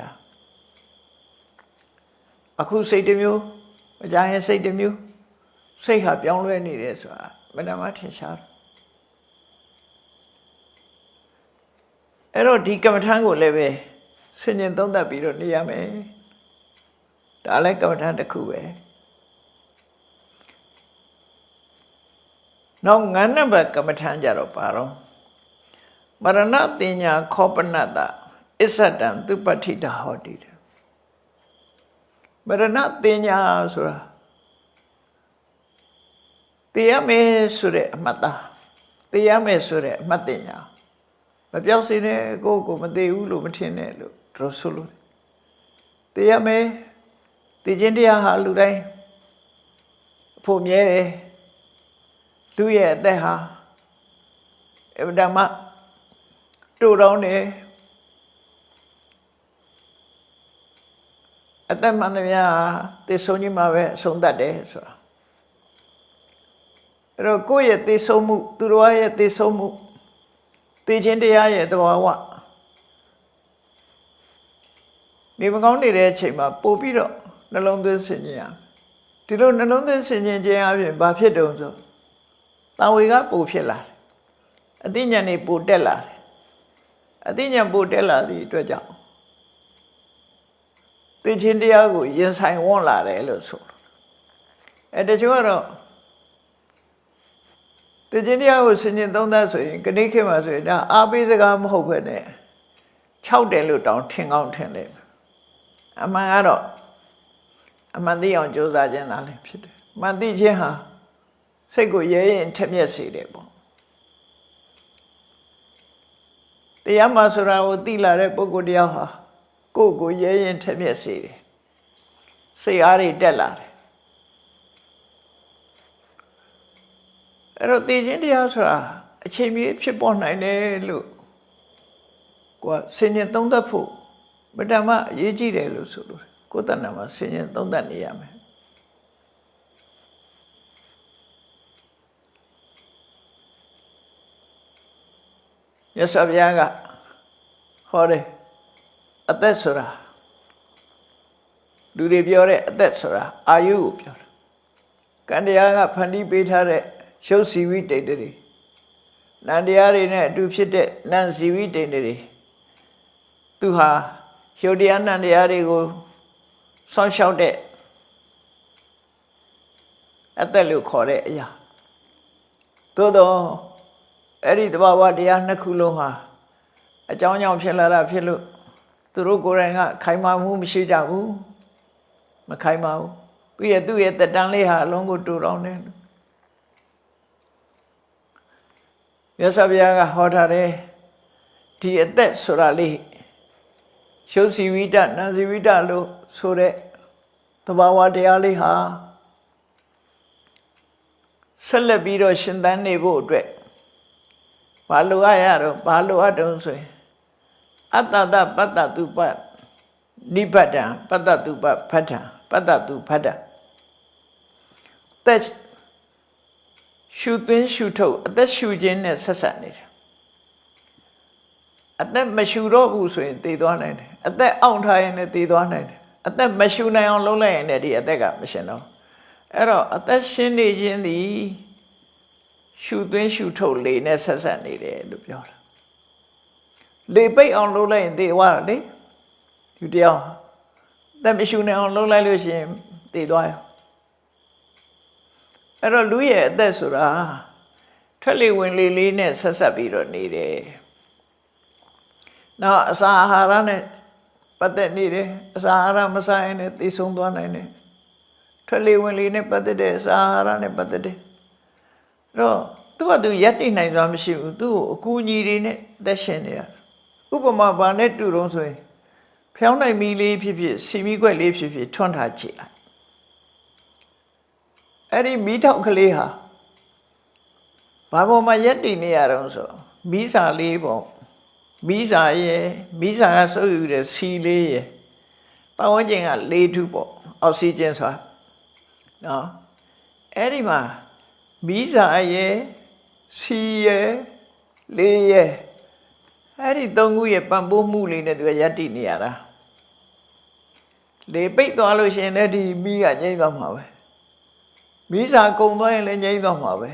အခုစိတ်တစ်မျိုးအကြရင်စိတ်တစ်မျိုးစိတ်ဟာပြောင်းလဲနေတယ်ဆိုတာမနာမထင်ရှားတယ်အဲ့တော့ဒီကမ္မထံကိုလည်းပဲဆင်ញင်သုံးသပ်ပြီးတော့နေရမယ်ဒါလည်းကမ္မထံတစ်ခုပဲနောက်ငါးနံပါတ်ကမ္မထံကြတော့ပါတော့မရဏတင်ညာခောပနတအစ္ဆတံသူပဋ္ဌိတဟောတိတယ်မရဏတင်ညာဆိုတာတရားမယ်ဆိုတဲ့အမှတ်သားတရားမယ်ဆိုတဲ့အမှတ်တင်ညာမပြောက်စင်းတဲ့ကိုယ်ကိုမသိဘူးလို့မထင်နဲ့လို့တို့ဆိုလို့တရားမယ်သိခြင်းတရားဟာလူတိုင်းအဖို့မြဲတယ်လူရဲ့အသက်ဟာအဗ္ဗဓမ္မတူတောင်းတယ်အသက်မှန်သမျှသေဆုံးခြင်းမှာပဲအဆုံးသတ်တယ်ဆိုတာအဲ့တော့ကိုယ့်ရဲ့သေဆုံးမှုသူတော်ရဲ့သေဆုံးမှုသေခြင်းတရားရဲ့သဘာဝနေမကောင်းနေတဲ့အချိန်မှာပို့ပြီးတော့နှလုံးသွင်းဆင်ခြင်ရဒီလိုနှလုံးသွင်းဆင်ခြင်ခြင်းအပြင်ဘာဖြစ်တုံဆိုတာဝေကပို့ဖြစ်လာတယ်အသိဉာဏ်တွေပို့တက်လာတယ်အသိဉာဏ်ပို့တက်လာသည့်အတွက်ကြောင့်သိခြင်းတရားကိုရင်ဆိုင်ဝန်းလာတယ်လို့ဆိုတယ်တချို့ကတော့သိခြင်းတရားကိုဆင်ခြင်သုံးသပ်ဆိုရင်ခဏခေတ်မှာဆိုရင်ဒါအားပေးစကားမဟုတ်ဘဲနဲ့6တယ်လို့တောင်ထင်ကောင်းထင်တယ်အမှန်ကတော့အမှန်သိအောင်ကြိုးစားခြင်းသာလည်းဖြစ်တယ်မှန်သိခြင်းဟာစိတ်ကိုရဲရင်ထက်မြက်စေတယ်ပေါ့တရားမှဆိုတာကိုသိလာတဲ့ပုဂ္ဂိုလ်တရားဟာကိုယ့်ကိုရဲရင်ထက်မြက်စေတယ်စိတ်အားတွေတက်လာတယ်အဲ့တော့သိခြင်းတရားဆိုတာအချိန်မီဖြစ်ပေါ်နိုင်တယ်လို့ကိုယ်ဆင်ញင်သုံးသပ်ဖို့ဗဓမ္မအရေးကြီးတယ်လို့ဆိုလို့ကိုယ်တဏ္ဍာမှာဆင်ញင်သုံးသပ်နေရမယ်မြတ်စွာဘုရားကဟောတယ်အသက်ဆိုတာလူတွေပြောတဲ့အသက်ဆိုတာအာယုကိုပြောတာကံတရားကဖန်တီးပေးထားတဲ့ရုပ်စီဝိတ္တိတွေနံတရားတွေနဲ့အတူဖြစ်တဲ့နံစီဝိတ္တိတွေသူဟာရုပ်တရားနံတရားတွေကိုစောင့်ရှောက်တဲ့အသက်လို့ခေါ်တဲ့အရာသို့တော့အဲ့ဒီသဘာဝတရားနှစ်ခုလုံးဟာအကြောင်းကြောင့်ဖြစ်လာတာဖြစ်လို့သူတို့ကိုယ်တိုင်ကခိုင်မာမှုမရှိကြဘူးမခိုင်မာဘူးသူ့ရဲ့တက်တန်းလေးဟာအလုံးကိုတူတောင်းတယ်မြတ်စွာဘုရားကဟောထားတယ်ဒီအသက်ဆိုတာလေးရှုစီဝိတနံစီဝိတလို့ဆိုတဲ့သဘာဝတရားလေးဟာဆက်လက်ပြီးတော့ရှင်သန်နေဖို့အတွက်ဘာလိုအပ်ရတော့ဘာလိုအပ်တုံးဆိုရင်အတ္တတပတ္တတုပနိဗ္ဗတံပတ္တတုပဖတ္ထံပတ္တတုဖတ္တသက်ရှုသွင်းရှုထုတ်အသက်ရှုခြင်းနဲ့ဆက်ဆက်နေတယ်အသက်မရှုတော့ဘူးဆိုရင်သေသွားနိုင်တယ်အသက်အောင့်ထားရင်လည်းသေသွားနိုင်တယ်အသက်မရှုနိုင်အောင်လုပ်လိုက်ရင်လည်းဒီအသက်ကမရှင်တော့အဲ့တော့အသက်ရှင်နေခြင်းသည်ရှုသွင်းရှုထုတ်လေနဲ့ဆက်ဆက်နေတယ်လို့ပြောတာလေပိတ်အောင်လုပ်လိုက်ရင်သေသွားတယ်လေဒီတရားအသက်မရှုနိုင်အောင်လုပ်လိုက်လို့ရှိရင်သေသွားရောအဲ့တော့လူရဲ့အသက်ဆိုတာထွက်လေဝင်လေလေးနဲ့ဆက်ဆက်ပြီးတော့နေတယ်နောက်အစာအာဟာရနဲ့ပတ်သက်နေတယ်အစာအာဟာရမစားရင်လည်းသေဆုံးသွားနိုင်တယ်ထွက်လေဝင်လေနဲ့ပတ်သက်တဲ့အစာအာဟာရနဲ့ပတ်သက်တယ်အဲ့တော့ သူကသူရက်တိနိုင်စွာမရှိဘူးသူ့ကိုအကူအညီတွေနဲ့သက်ရှင်နေရဥပမာဘာနဲ့တူတော့ဆိုရင်ဖျောင်းနိုင်မီလေးဖြစ်ဖြစ်စီမီခွက်လေးဖြစ်ဖြစ်ထွန်းထားကြည့်လိုက်အဲ့ဒီမီးထောက်ကလေးဟာဘာပေါ်မှာရက်တိနေရတော့ဆိုမီးစာလေးပေါ့မီးစာရဲ့မီးစာကစုပ်ယူတဲ့စီလေးရဲ့ပတ်ဝန်းကျင်ကလေထုပေါ့အောက်ဆီဂျင်ဆိုတာနော်အဲ့ဒီမှာမီးစာရဲ့စီရဲ့လေရဲ့အဲ့ဒီသုံးခုရဲ့ပံ့ပိုးမှုလေးနဲ့သူကယက်တိနေရတာလေပိတ်သွားလို့ရှိရင်လည်းဒီမီးကငြိမ့်သွားမှာပဲမီးစာကုန်သွားရင်လည်းငြိမ့်သွားမှာပဲ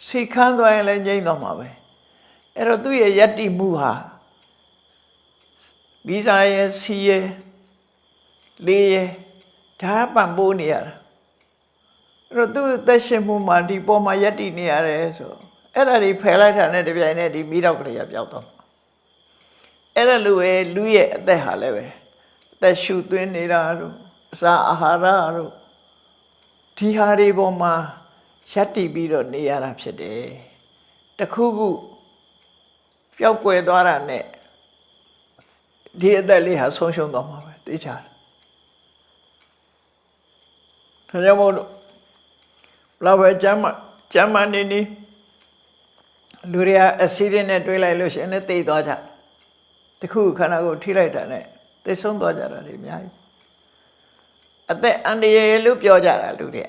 စီခမ်းသွားရင်လည်းငြိမ့်သွားမှာပဲအဲ့တော့သူ့ရဲ့ယက်တိမှုဟာမီးစာရဲ့စီရဲ့လေရဲ့ဒါပံ့ပိုးနေရတာအဲ့တော့သူသက်ရှင်မှုမှာဒီပေါ်မှာယက်တိနေရတယ်ဆိုအဲ့ဒါတွေဖယ်လိုက်တာနဲ့တပြိုင်နက်ဒီမိတော့ကလေးကပျောက်သွားအဲ့ဒါလိုပဲလူရဲ့အသက်ဟာလည်းပဲအသက်ရှူသွင်းနေတာတို့အစာအာဟာရတို့ဒီဟာတွေပေါ်မှာယက်တိပြီးတော့နေရတာဖြစ်တယ်တခုခုပျောက်ကွယ်သွားတာနဲ့ဒီအသက်လေးဟာဆုံးရှုံးသွားမှာပဲသိချတယ်ဒါကြောင့်မို့လို့လောက်ပဲကျမ်းမာနေနေလူတွေကအဆီးနဲ့တွေးလိုက်လို့ရှိရင်လည်းသိသွားကြတခုခန္ဓာကိုယ်ထိလိုက်တာနဲ့သိဆုံးသွားကြတာတွေအများကြီးအသက်အန္တရာယ်လို့ပြောကြတာလူတွေ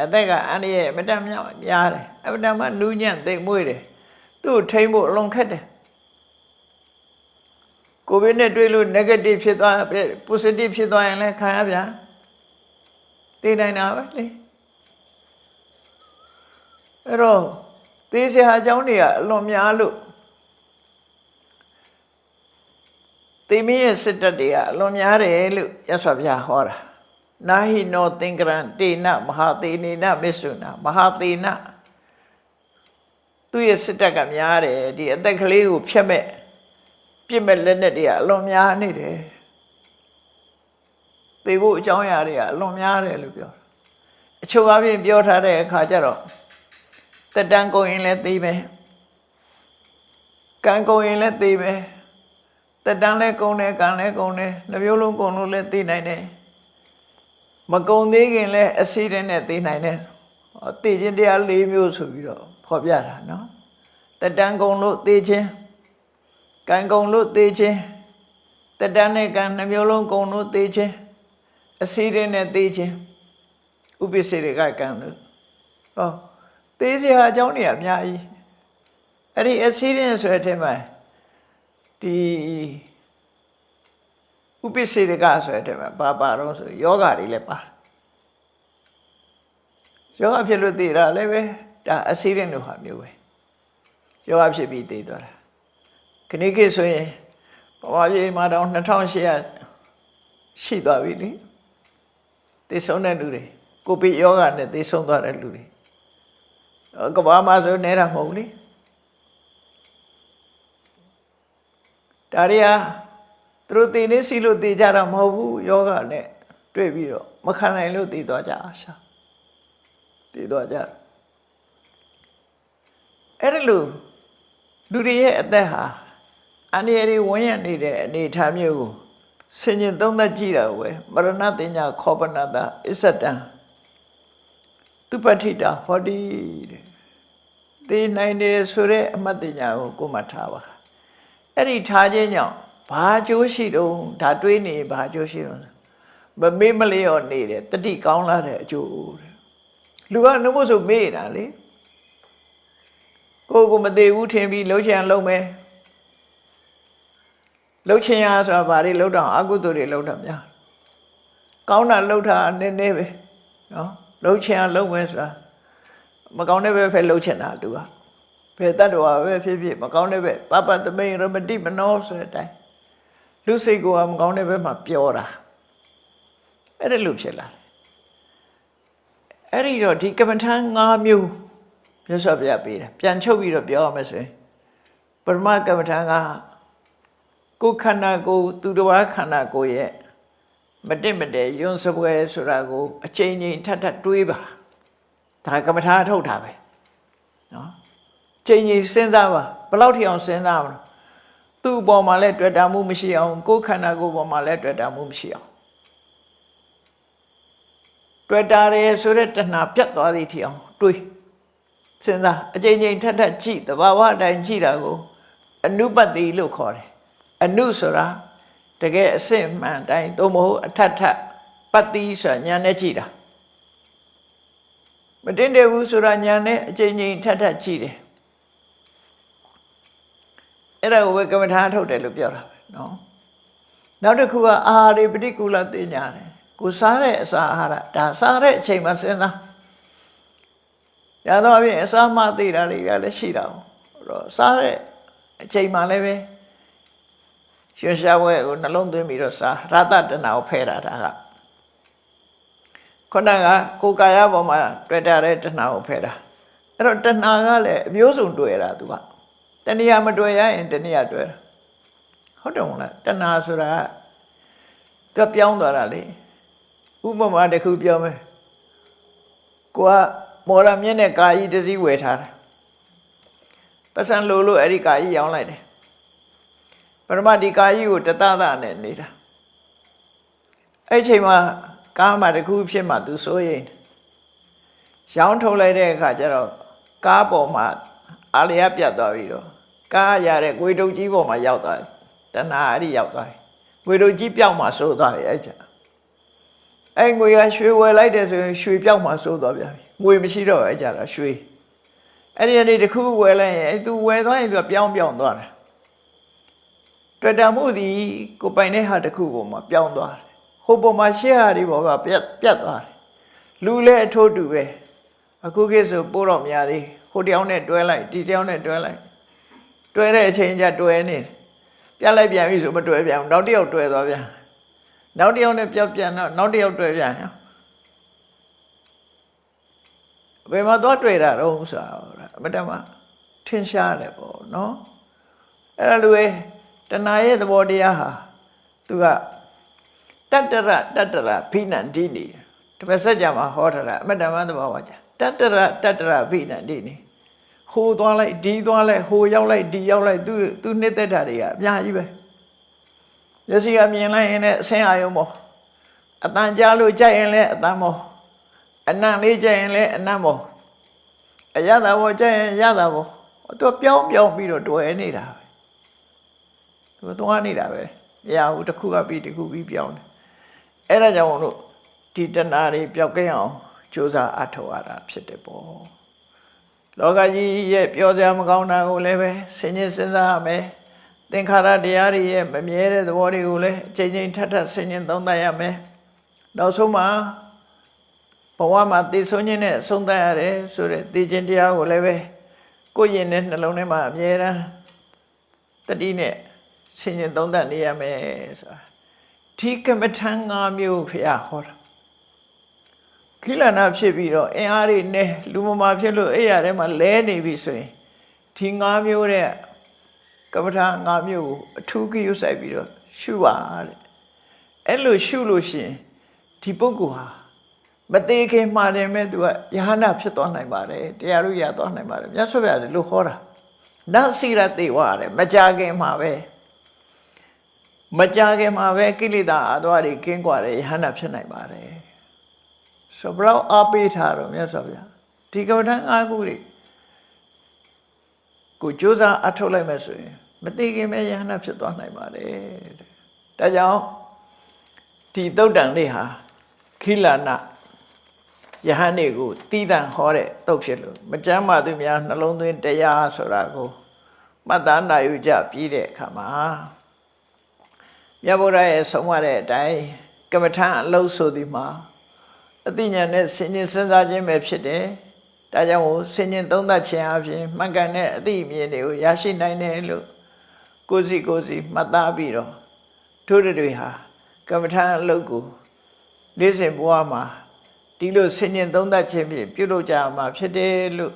အသက်ကအန္တရာယ်အမတန်များတယ်အမတန်မှနူးညံ့သိမ်မွေ့တယ်သူ့ထိမ့်ဖို့အလွန်ခက်တယ်ကိုဗစ်နဲ့တွေ့လို့ negative ဖြစ်သွား positive ဖြစ်သွားရင်လည်းခံရဗျာသိနိုင်တာပဲလေအဲ့တော့သေစရာအကြောင်းတွေကအလွန်များလို့သေမင်းရဲ့စစ်တပ်တွေကအလွန်များတယ်လို့ရသော်ဗျာဟောတာနာဟိနောသင်္ကရံတေနမဟာသေနေနမစ္ဆုနာမဟာသေနသူ့ရဲ့စစ်တပ်ကများတယ်ဒီအသက်ကလေးကိုဖျက်မဲ့ပြစ်မဲ့လက်နဲ့တွေကအလွန်များနေတယ်သေဖို့အကြောင်းအရာတွေကအလွန်များတယ်လို့ပြောအချို့အပြင်ပြောထားတဲ့အခါကျတော့တက်တန်းကုန်ရင်လည်းသိမယ်ကံကုန်ရင်လည်းသိမယ်တက်တန်းလည်းကုန်တယ်ကံလည်းကုန်တယ်နှမျိုးလုံးကုန်လို့လည်းသိနိုင်တယ်မကုန်သေးခင်လည်းအစီရင်နဲ့သိနိုင်တယ်သိခြင်းတရား၄မျိုးဆိုပြီးတော့ဖော်ပြတာနော်တက်တန်းကုန်လို့သိခြင်းကံကုန်လို့သိခြင်းတက်တန်းနဲ့ကံနှမျိုးလုံးကုန်လို့သိခြင်းအစီရင်နဲ့သိခြင်းဥပ္ပစေရကကံလို့ဟောသေစရာအကြောင်းတွေအများကြီးအဲ့ဒီအစီရင်ဆိုတဲ့အထက်မှာဒီဥပ္ပစေရကဆိုတဲ့အထက်မှာပါတော့ဆိုယောဂတွေလည်းပါတယ်ယောဂဖြစ်လို့သိတာလည်းပဲဒါအစီရင်လို့ဟာမျိုးပဲယောဂဖြစ်ပြီးသိသွားတာခဏခေတ်ဆိုရင်ဘဝကြီးမှာတော့2800ရှိသွားပြီလေသိဆုံးတဲ့လူတွေကိုဗစ်ယောဂနဲ့သိဆုံးသွားတဲ့လူတွေကဘာမှဆိုနေတာမဟုတ်လေဒါရီယာသူတို့သိနေစီလို့သိကြတာမဟုတ်ဘူးယောဂနဲ့တွေ့ပြီးတော့မခံနိုင်လို့သိသွားကြအားရှာသိသွားကြအဲ့ဒါလို့လူတွေရဲ့အသက်ဟာအန္တရာယ်ဝန်းရံနေတဲ့အနေအထားမျိုးကိုဆင်ញင်သုံးသပ်ကြည့်တာကိုပဲမရဏတင်ညာခောပနတာအစ္ဆတံသူပဋ္ဌိတာဟောတိတဲ့သိနိုင်တယ်ဆိုတဲ့အမှတ်တင်ညာကိုမှထားပါအဲ့ဒီထားခြင်းကြောင့်ဘာအကျိုးရှိတော့ဒါတွေးနေဘာအကျိုးရှိတော့မမေ့မလျော့နေတယ်တတိကောင်းလာတဲ့အကျိုးတဲ့လူကနှုတ်ဖို့ဆိုမေ့တာလေကိုမသေးဘူးထင်ပြီးလှုပ်ချင်လှုပ်မယ်လှုပ်ချင်ရဆိုတာဘာတွေလှုပ်တော့အကုသိုလ်တွေလှုပ်တာများကောင်းတာလှုပ်တာနည်းနည်းပဲနော်လှုပ်ချင်လှုပ်မယ်ဆိုတာမကောင်းတဲ့ဘက်ဖက်လှုပ်ချင်တာလူကဘယ်တတ်တော်ပဲဖြစ်ဖြစ်မကောင်းတဲ့ဘက်ပပသမိန်ရမတိမနောဆိုတဲ့အတိုင်းလူစိတ်ကမကောင်းတဲ့ဘက်မှာပြောတာအဲ့ဒါလို့ဖြစ်လာတယ်အဲ့ဒီတော့ဒီကမ္မထံ၅မျိုးမြတ်စွာဘုရားပေးတယ်ပြန်ချုပ်ပြီးတော့ပြောရမယ်ဆိုရင်ပရမကမ္မထံကကိုယ်ခန္ဓာကိုယ်သူတစ်ပါးခန္ဓာကိုယ်ရဲ့မတင့်မတဲယွန်းစပွဲဆိုတာကိုအချိန်ချင်းထပ်ထပ်တွေးပါဒါကမ္မထာထုတ်တာပဲနော် ချိန်ကြီးစဉ်းစားပါဘယ်လောက်ထိအောင်စဉ်းစားမလဲသူ့အပေါ်မှာလည်းတွေ့တာမှုမရှိအောင်ကိုယ်ခန္ဓာကိုယ်ပေါ်မှာလည်းတွေ့တာမှုမရှိအောင်တွေ့တာရဲဆိုတဲ့တဏှာပြတ်သွားသည့်ထိအောင်တွေးစဉ်းစားအချိန်ချင်းထပ်ထပ်ကြည့်တဘာဝအတိုင်းကြည့်တာကိုအနုပတ္တိလို့ခေါ်တယ်အနုဆိုတာတကယ်အစစ်မှန်တိုင်းသို့မဟုတ်အထက်ထပ်ပတ္တိဆိုတာညာနဲ့ကြည့်တာမတင်တယ်ဘူးဆိုတာညာနဲ့အချိန်ချင်းထပ်ထပ်ကြည့်တယ်အဲ့ဒါကိုပဲကမ္မထာထုတ်တယ်လို့ပြောတာပဲနော်နောက်တစ်ခုကအာဟာရပฏิကူလသိညာတယ်ကိုစားတဲ့အစာအာဟာရဒါစားတဲ့အချိန်မှာစဉ်းစားရတော့အပြင်အစာမသိတာတွေကလည်းရှိတာအဲ့တော့စားတဲ့အချိန်မှာလည်းပဲရွှေရှားဝဲကိုနှလုံးသွင်းပြီးတော့စားရတတနာကိုဖဲတာဒါကခုနကကိုယ်ကာယပေါ်မှာတွေ့တာတဲ့တဏှာကိုဖဲတာအဲ့တော့တဏှာကလည်းအမျိုးစုံတွေ့တာသူကတဏှာမတွေ့ရရင်တဏှာတွေ့တာဟုတ်တယ်မဟုတ်လားတဏှာဆိုတာသူပြောင်းသွားတာလေဥပမာတစ်ခုပြောမယ်ကိုကမော်ရမြင့်တဲ့ကာကြီးတစ်စီးဝယ်ထားတယ်ပတ်စံလို့အဲ့ဒီကာကြီးရောင်းလိုက်တယ်ပရမဒီကာကြီးကိုတသနဲ့နေတာအဲ့ချိန်မှာကားမှာတစ်ခုဖြစ်မှသူစိုးရိမ်ရောင်းထုတ်လိုက်တဲ့အခါကျတော့ကားပေါ်မှာအာလျာပြတ်သွားပြီးတော့ကားရတဲ့ငွေတုပ်ကြီးပေါ်မှာရောက်သွားတယ်တဏှာအဲ့ဒီရောက်သွားတယ်ငွေတုပ်ကြီးပြောက်မှစိုးသွားပြီအဲ့ကျအဲ့ငွေကရွှေဝယ်လိုက်တယ်ဆိုရင်ရွှေပြောက်မှစိုးသွားပြန်ပြီငွေမရှိတော့အဲ့ကျတော့ရွှေအဲ့ဒီအနေတစ်ခုဝယ်လိုက်ရင်အဲ့သူဝယ်သွားရင်သူပြောင်းသွားတယ်တွေ့တာမှုသည်ကိုပိုင်တဲ့ဟာတစ်ခုပေါ်မှာပြောင်းသွားတယ်ဟိုပေါ်မှာရှေ့ဟာတွေပေါ်ကပြတ်သွားတယ်လူလည်းအထိုးတူပဲအခုခေတ်ဆိုပို့တော့များသေးဟိုတယောက်နဲ့တွဲလိုက်ဒီတယောက်နဲ့တွဲလိုက်တွဲတဲ့အချိန်ကျတွဲနေပြတ်လိုက်ပြန်ပြီဆိုမတွဲပြန်နောက်တယောက်တွဲသွားပြန်နောက်တယောက်နဲ့ပြတ်ပြန်တော့နောက်တယောက်တွဲပြန်ဘယ်မှာသွားတွေ့တာတော့ဆိုတာအမတမထင်ရှားတယ်ပေါ့နော်အဲ့ဒါလိုပဲတဏှာရဲ့သဘောတရားဟာသူကတတ္တရဖိနန္တိနေတပတ်ဆက်ကြမှာဟောထားတာအမတမသဘောပါကြတတ္တရဖိနန္တိနေဟိုသွားလိုက်ဒီသွားလိုက်ဟိုရောက်လိုက်ဒီရောက်လိုက်သူနှစ်သက်တာတွေကအများကြီးပဲမျက်စိကမြင်လိုက်ရင်လည်းအဆင်းအာယုံပေါ့အတန်ကြားလို့ကြိုက်ရင်လည်းအတန်ပေါ့အနံ့လေးကြိုက်ရင်လည်းအနံ့ပေါ့အရသာပေါ့ကြိုက်ရင်ရသာပေါ့သူပြောင်းပြီးတော့တွယ်နေတာပဲသူသွားနေတာပဲမရဘူးတစ်ခုကပြီးတစ်ခုပြီးပြောင်းတယ်အဲ့ဒါကြောင့်လို့ဒီတဏှာတွေပျောက်ကင်းအောင်ကြိုးစားအထောက်ရတာဖြစ်တယ်ပေါ့လောကကြီးရဲ့ပြောစရာမကောင်းတာကိုလည်းပဲစဉ်းကျင်စဉ်းစားရမယ်သင်္ခါရတရားတွေရဲ့မမြဲတဲ့သဘောတွေကိုလည်းအချိန်ချင်းထပ်ထပ်စဉ်းကျင်သုံးသပ်ရမယ်နောက်ဆုံးမှာဘဝမှာသိဆုံးခြင်းနဲ့ဆုံးသတ်ရတယ်ဆိုတဲ့သိခြင်းတရားကိုလည်းပဲကိုယ်ရင်နဲ့နှလုံးထဲမှာအမြဲတမ်းတတိနဲ့စဉ်းကျင်သုံးသပ်နေရမယ်ဆိုတာဒီကမ္မထံ5မျိုးဖျားဟောတာခိလနာဖြစ်ပြီးတော့အင်အားတွေနဲ့လူမမာဖြစ်လို့အဲ့ရထဲမှာလဲနေပြီဆိုရင်ဒီ5မျိုးတဲ့ကမ္မထံ5မျိုးကိုအထူးဂရုစိုက်ပြီးတော့ရှုပါတဲ့အဲ့လိုရှုလို့ရှိရင်ဒီပုဂ္ဂိုလ်ဟာမသေးခင်မှာတယ်မဲ့သူကယဟနာဖြစ်သွားနိုင်ပါတယ်တရားလို့ရသွားနိုင်ပါတယ်မြတ်စွာဘုရားလို့ခေါ်တာနသိရတေဝရတယ်မကြခင်မှာပဲကိလေသာအသွားတွေကင်းကွာတယ်ယဟနာဖြစ်နိုင်ပါတယ်ဆိုဘလောက်အားပေးထားတော့မြတ်စွာဘုရားဒီကမ္မထံ5ခုတွေကိုကြိုးစားအထုတ်လိုက်မယ်ဆိုရင်မသေးခင်ပဲယဟနာဖြစ်သွားနိုင်ပါတယ်တဲ့ဒါကြောင့်ဒီသုတ်တန်လေးဟာခိလနာယဟန်တွေကိုတီးတန့်ဟောတဲ့သုတ်ဖြစ်လို့မကြမ်းပါသူများနှလုံးသွင်းတရားဆိုတာကိုမှတ်သားနိုင်ယူကြပြီးတဲ့အခါမှာမြတ်ဗုဒ္ဓရဲ့ဆုံးမတဲ့အတိုင်းကမ္မထံအလုံးဆိုသည်မှာအသိဉာဏ်နဲ့စဉ်းကျင်စဉ်းစားခြင်းပဲဖြစ်တယ်။ဒါကြောင့်စဉ်းကျင်သုံးသပ်ခြင်းအပြင်မှန်ကန်တဲ့အသိအမြင်တွေကိုရရှိနိုင်တယ်လို့ကိုယ်စီမှတ်သားပြီးတော့ထို့တွေဟာကမ္မထံအလုံးကိုနေ့စဉ်ဘဝမှာဒီလိုစဉ်းကျင်သုံးသပ်ခြင်းဖြင့်ပြုလုပ်ကြမှာဖြစ်တယ်လို့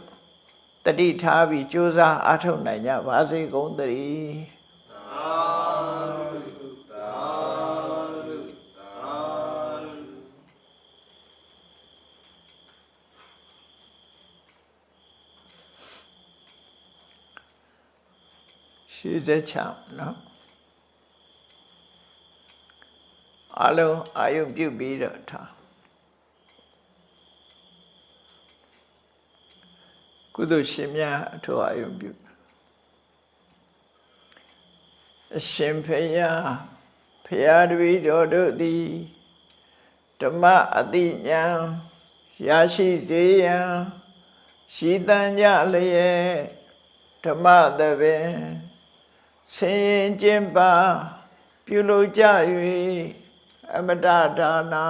တတိထားပြီးကြိုးစားအားထုတ်နိုင်ကြပါစေကုန်သတည်း 86နော်အလုံးအာယုပြုပြီးတော့ထားကုသိုလ်ရှင်များအထောက်အာယုပြုအရှင်ဖယားဖယားတပည့်တော်တို့သည်ဓမ္မအတိညာရရှိစေရန်ရှိတန်ကြလျက်ဓမ္မသဘင်ဆင်ရင်ကျင့်ပါပြုလုပ်ကြ၍အမတဒါနာ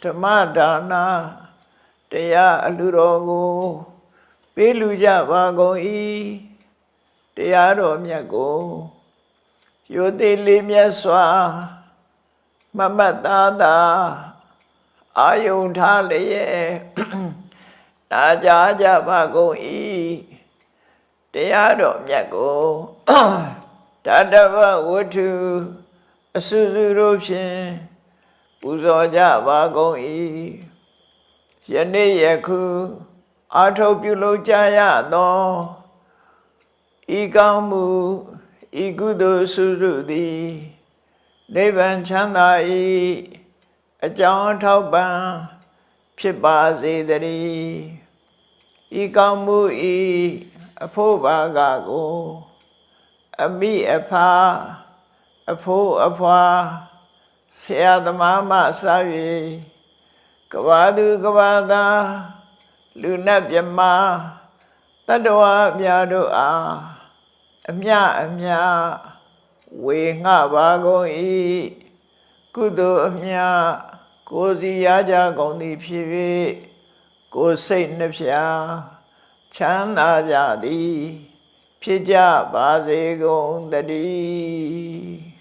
ဓမ္မဒါနာတရားအလှတော်ကိုပေးလူကြပါကုန်၏တရားတော်မြတ်ကိုရိုသေလေးမြတ်စွာမမတ်သားသာအာယုံထားလျက်နာကြားကြပါကုန်၏တရားတော်မြတ်ကိုတတဗဝတ္ထုအစုစုတို့ဖြင့်ပူဇော်ကြပါကုန်၏ယနေ့ယခုအာထုပ်ပြုလုပ်ကြရသောဤကောင်းမှုဤကုသိုလ်စုစုသည်နိဗ္ဗာန်ချမ်းသာ၏အကြောင်းထောက်ပံ့ဖြစ်ပါစေတည်းဤကောင်းမှုဤအဖို့ဘာကကိုအမိအဖာအဖိုးအဖွာဆရာသမားမှစ၍ကဘာသူကဘာသာလူနတ်မြမတတ္တဝါများတို့အားအမြအမြဝေငှပါကုန်၏ကုသိုလ်အမြကိုယ်စီရကြကုန်သည်ဖြစ်၍ကိုယ်စိတ်နှဖျားချမ်းသာကြသည်ဖြစ်ကြပါစေကုန်သတည်း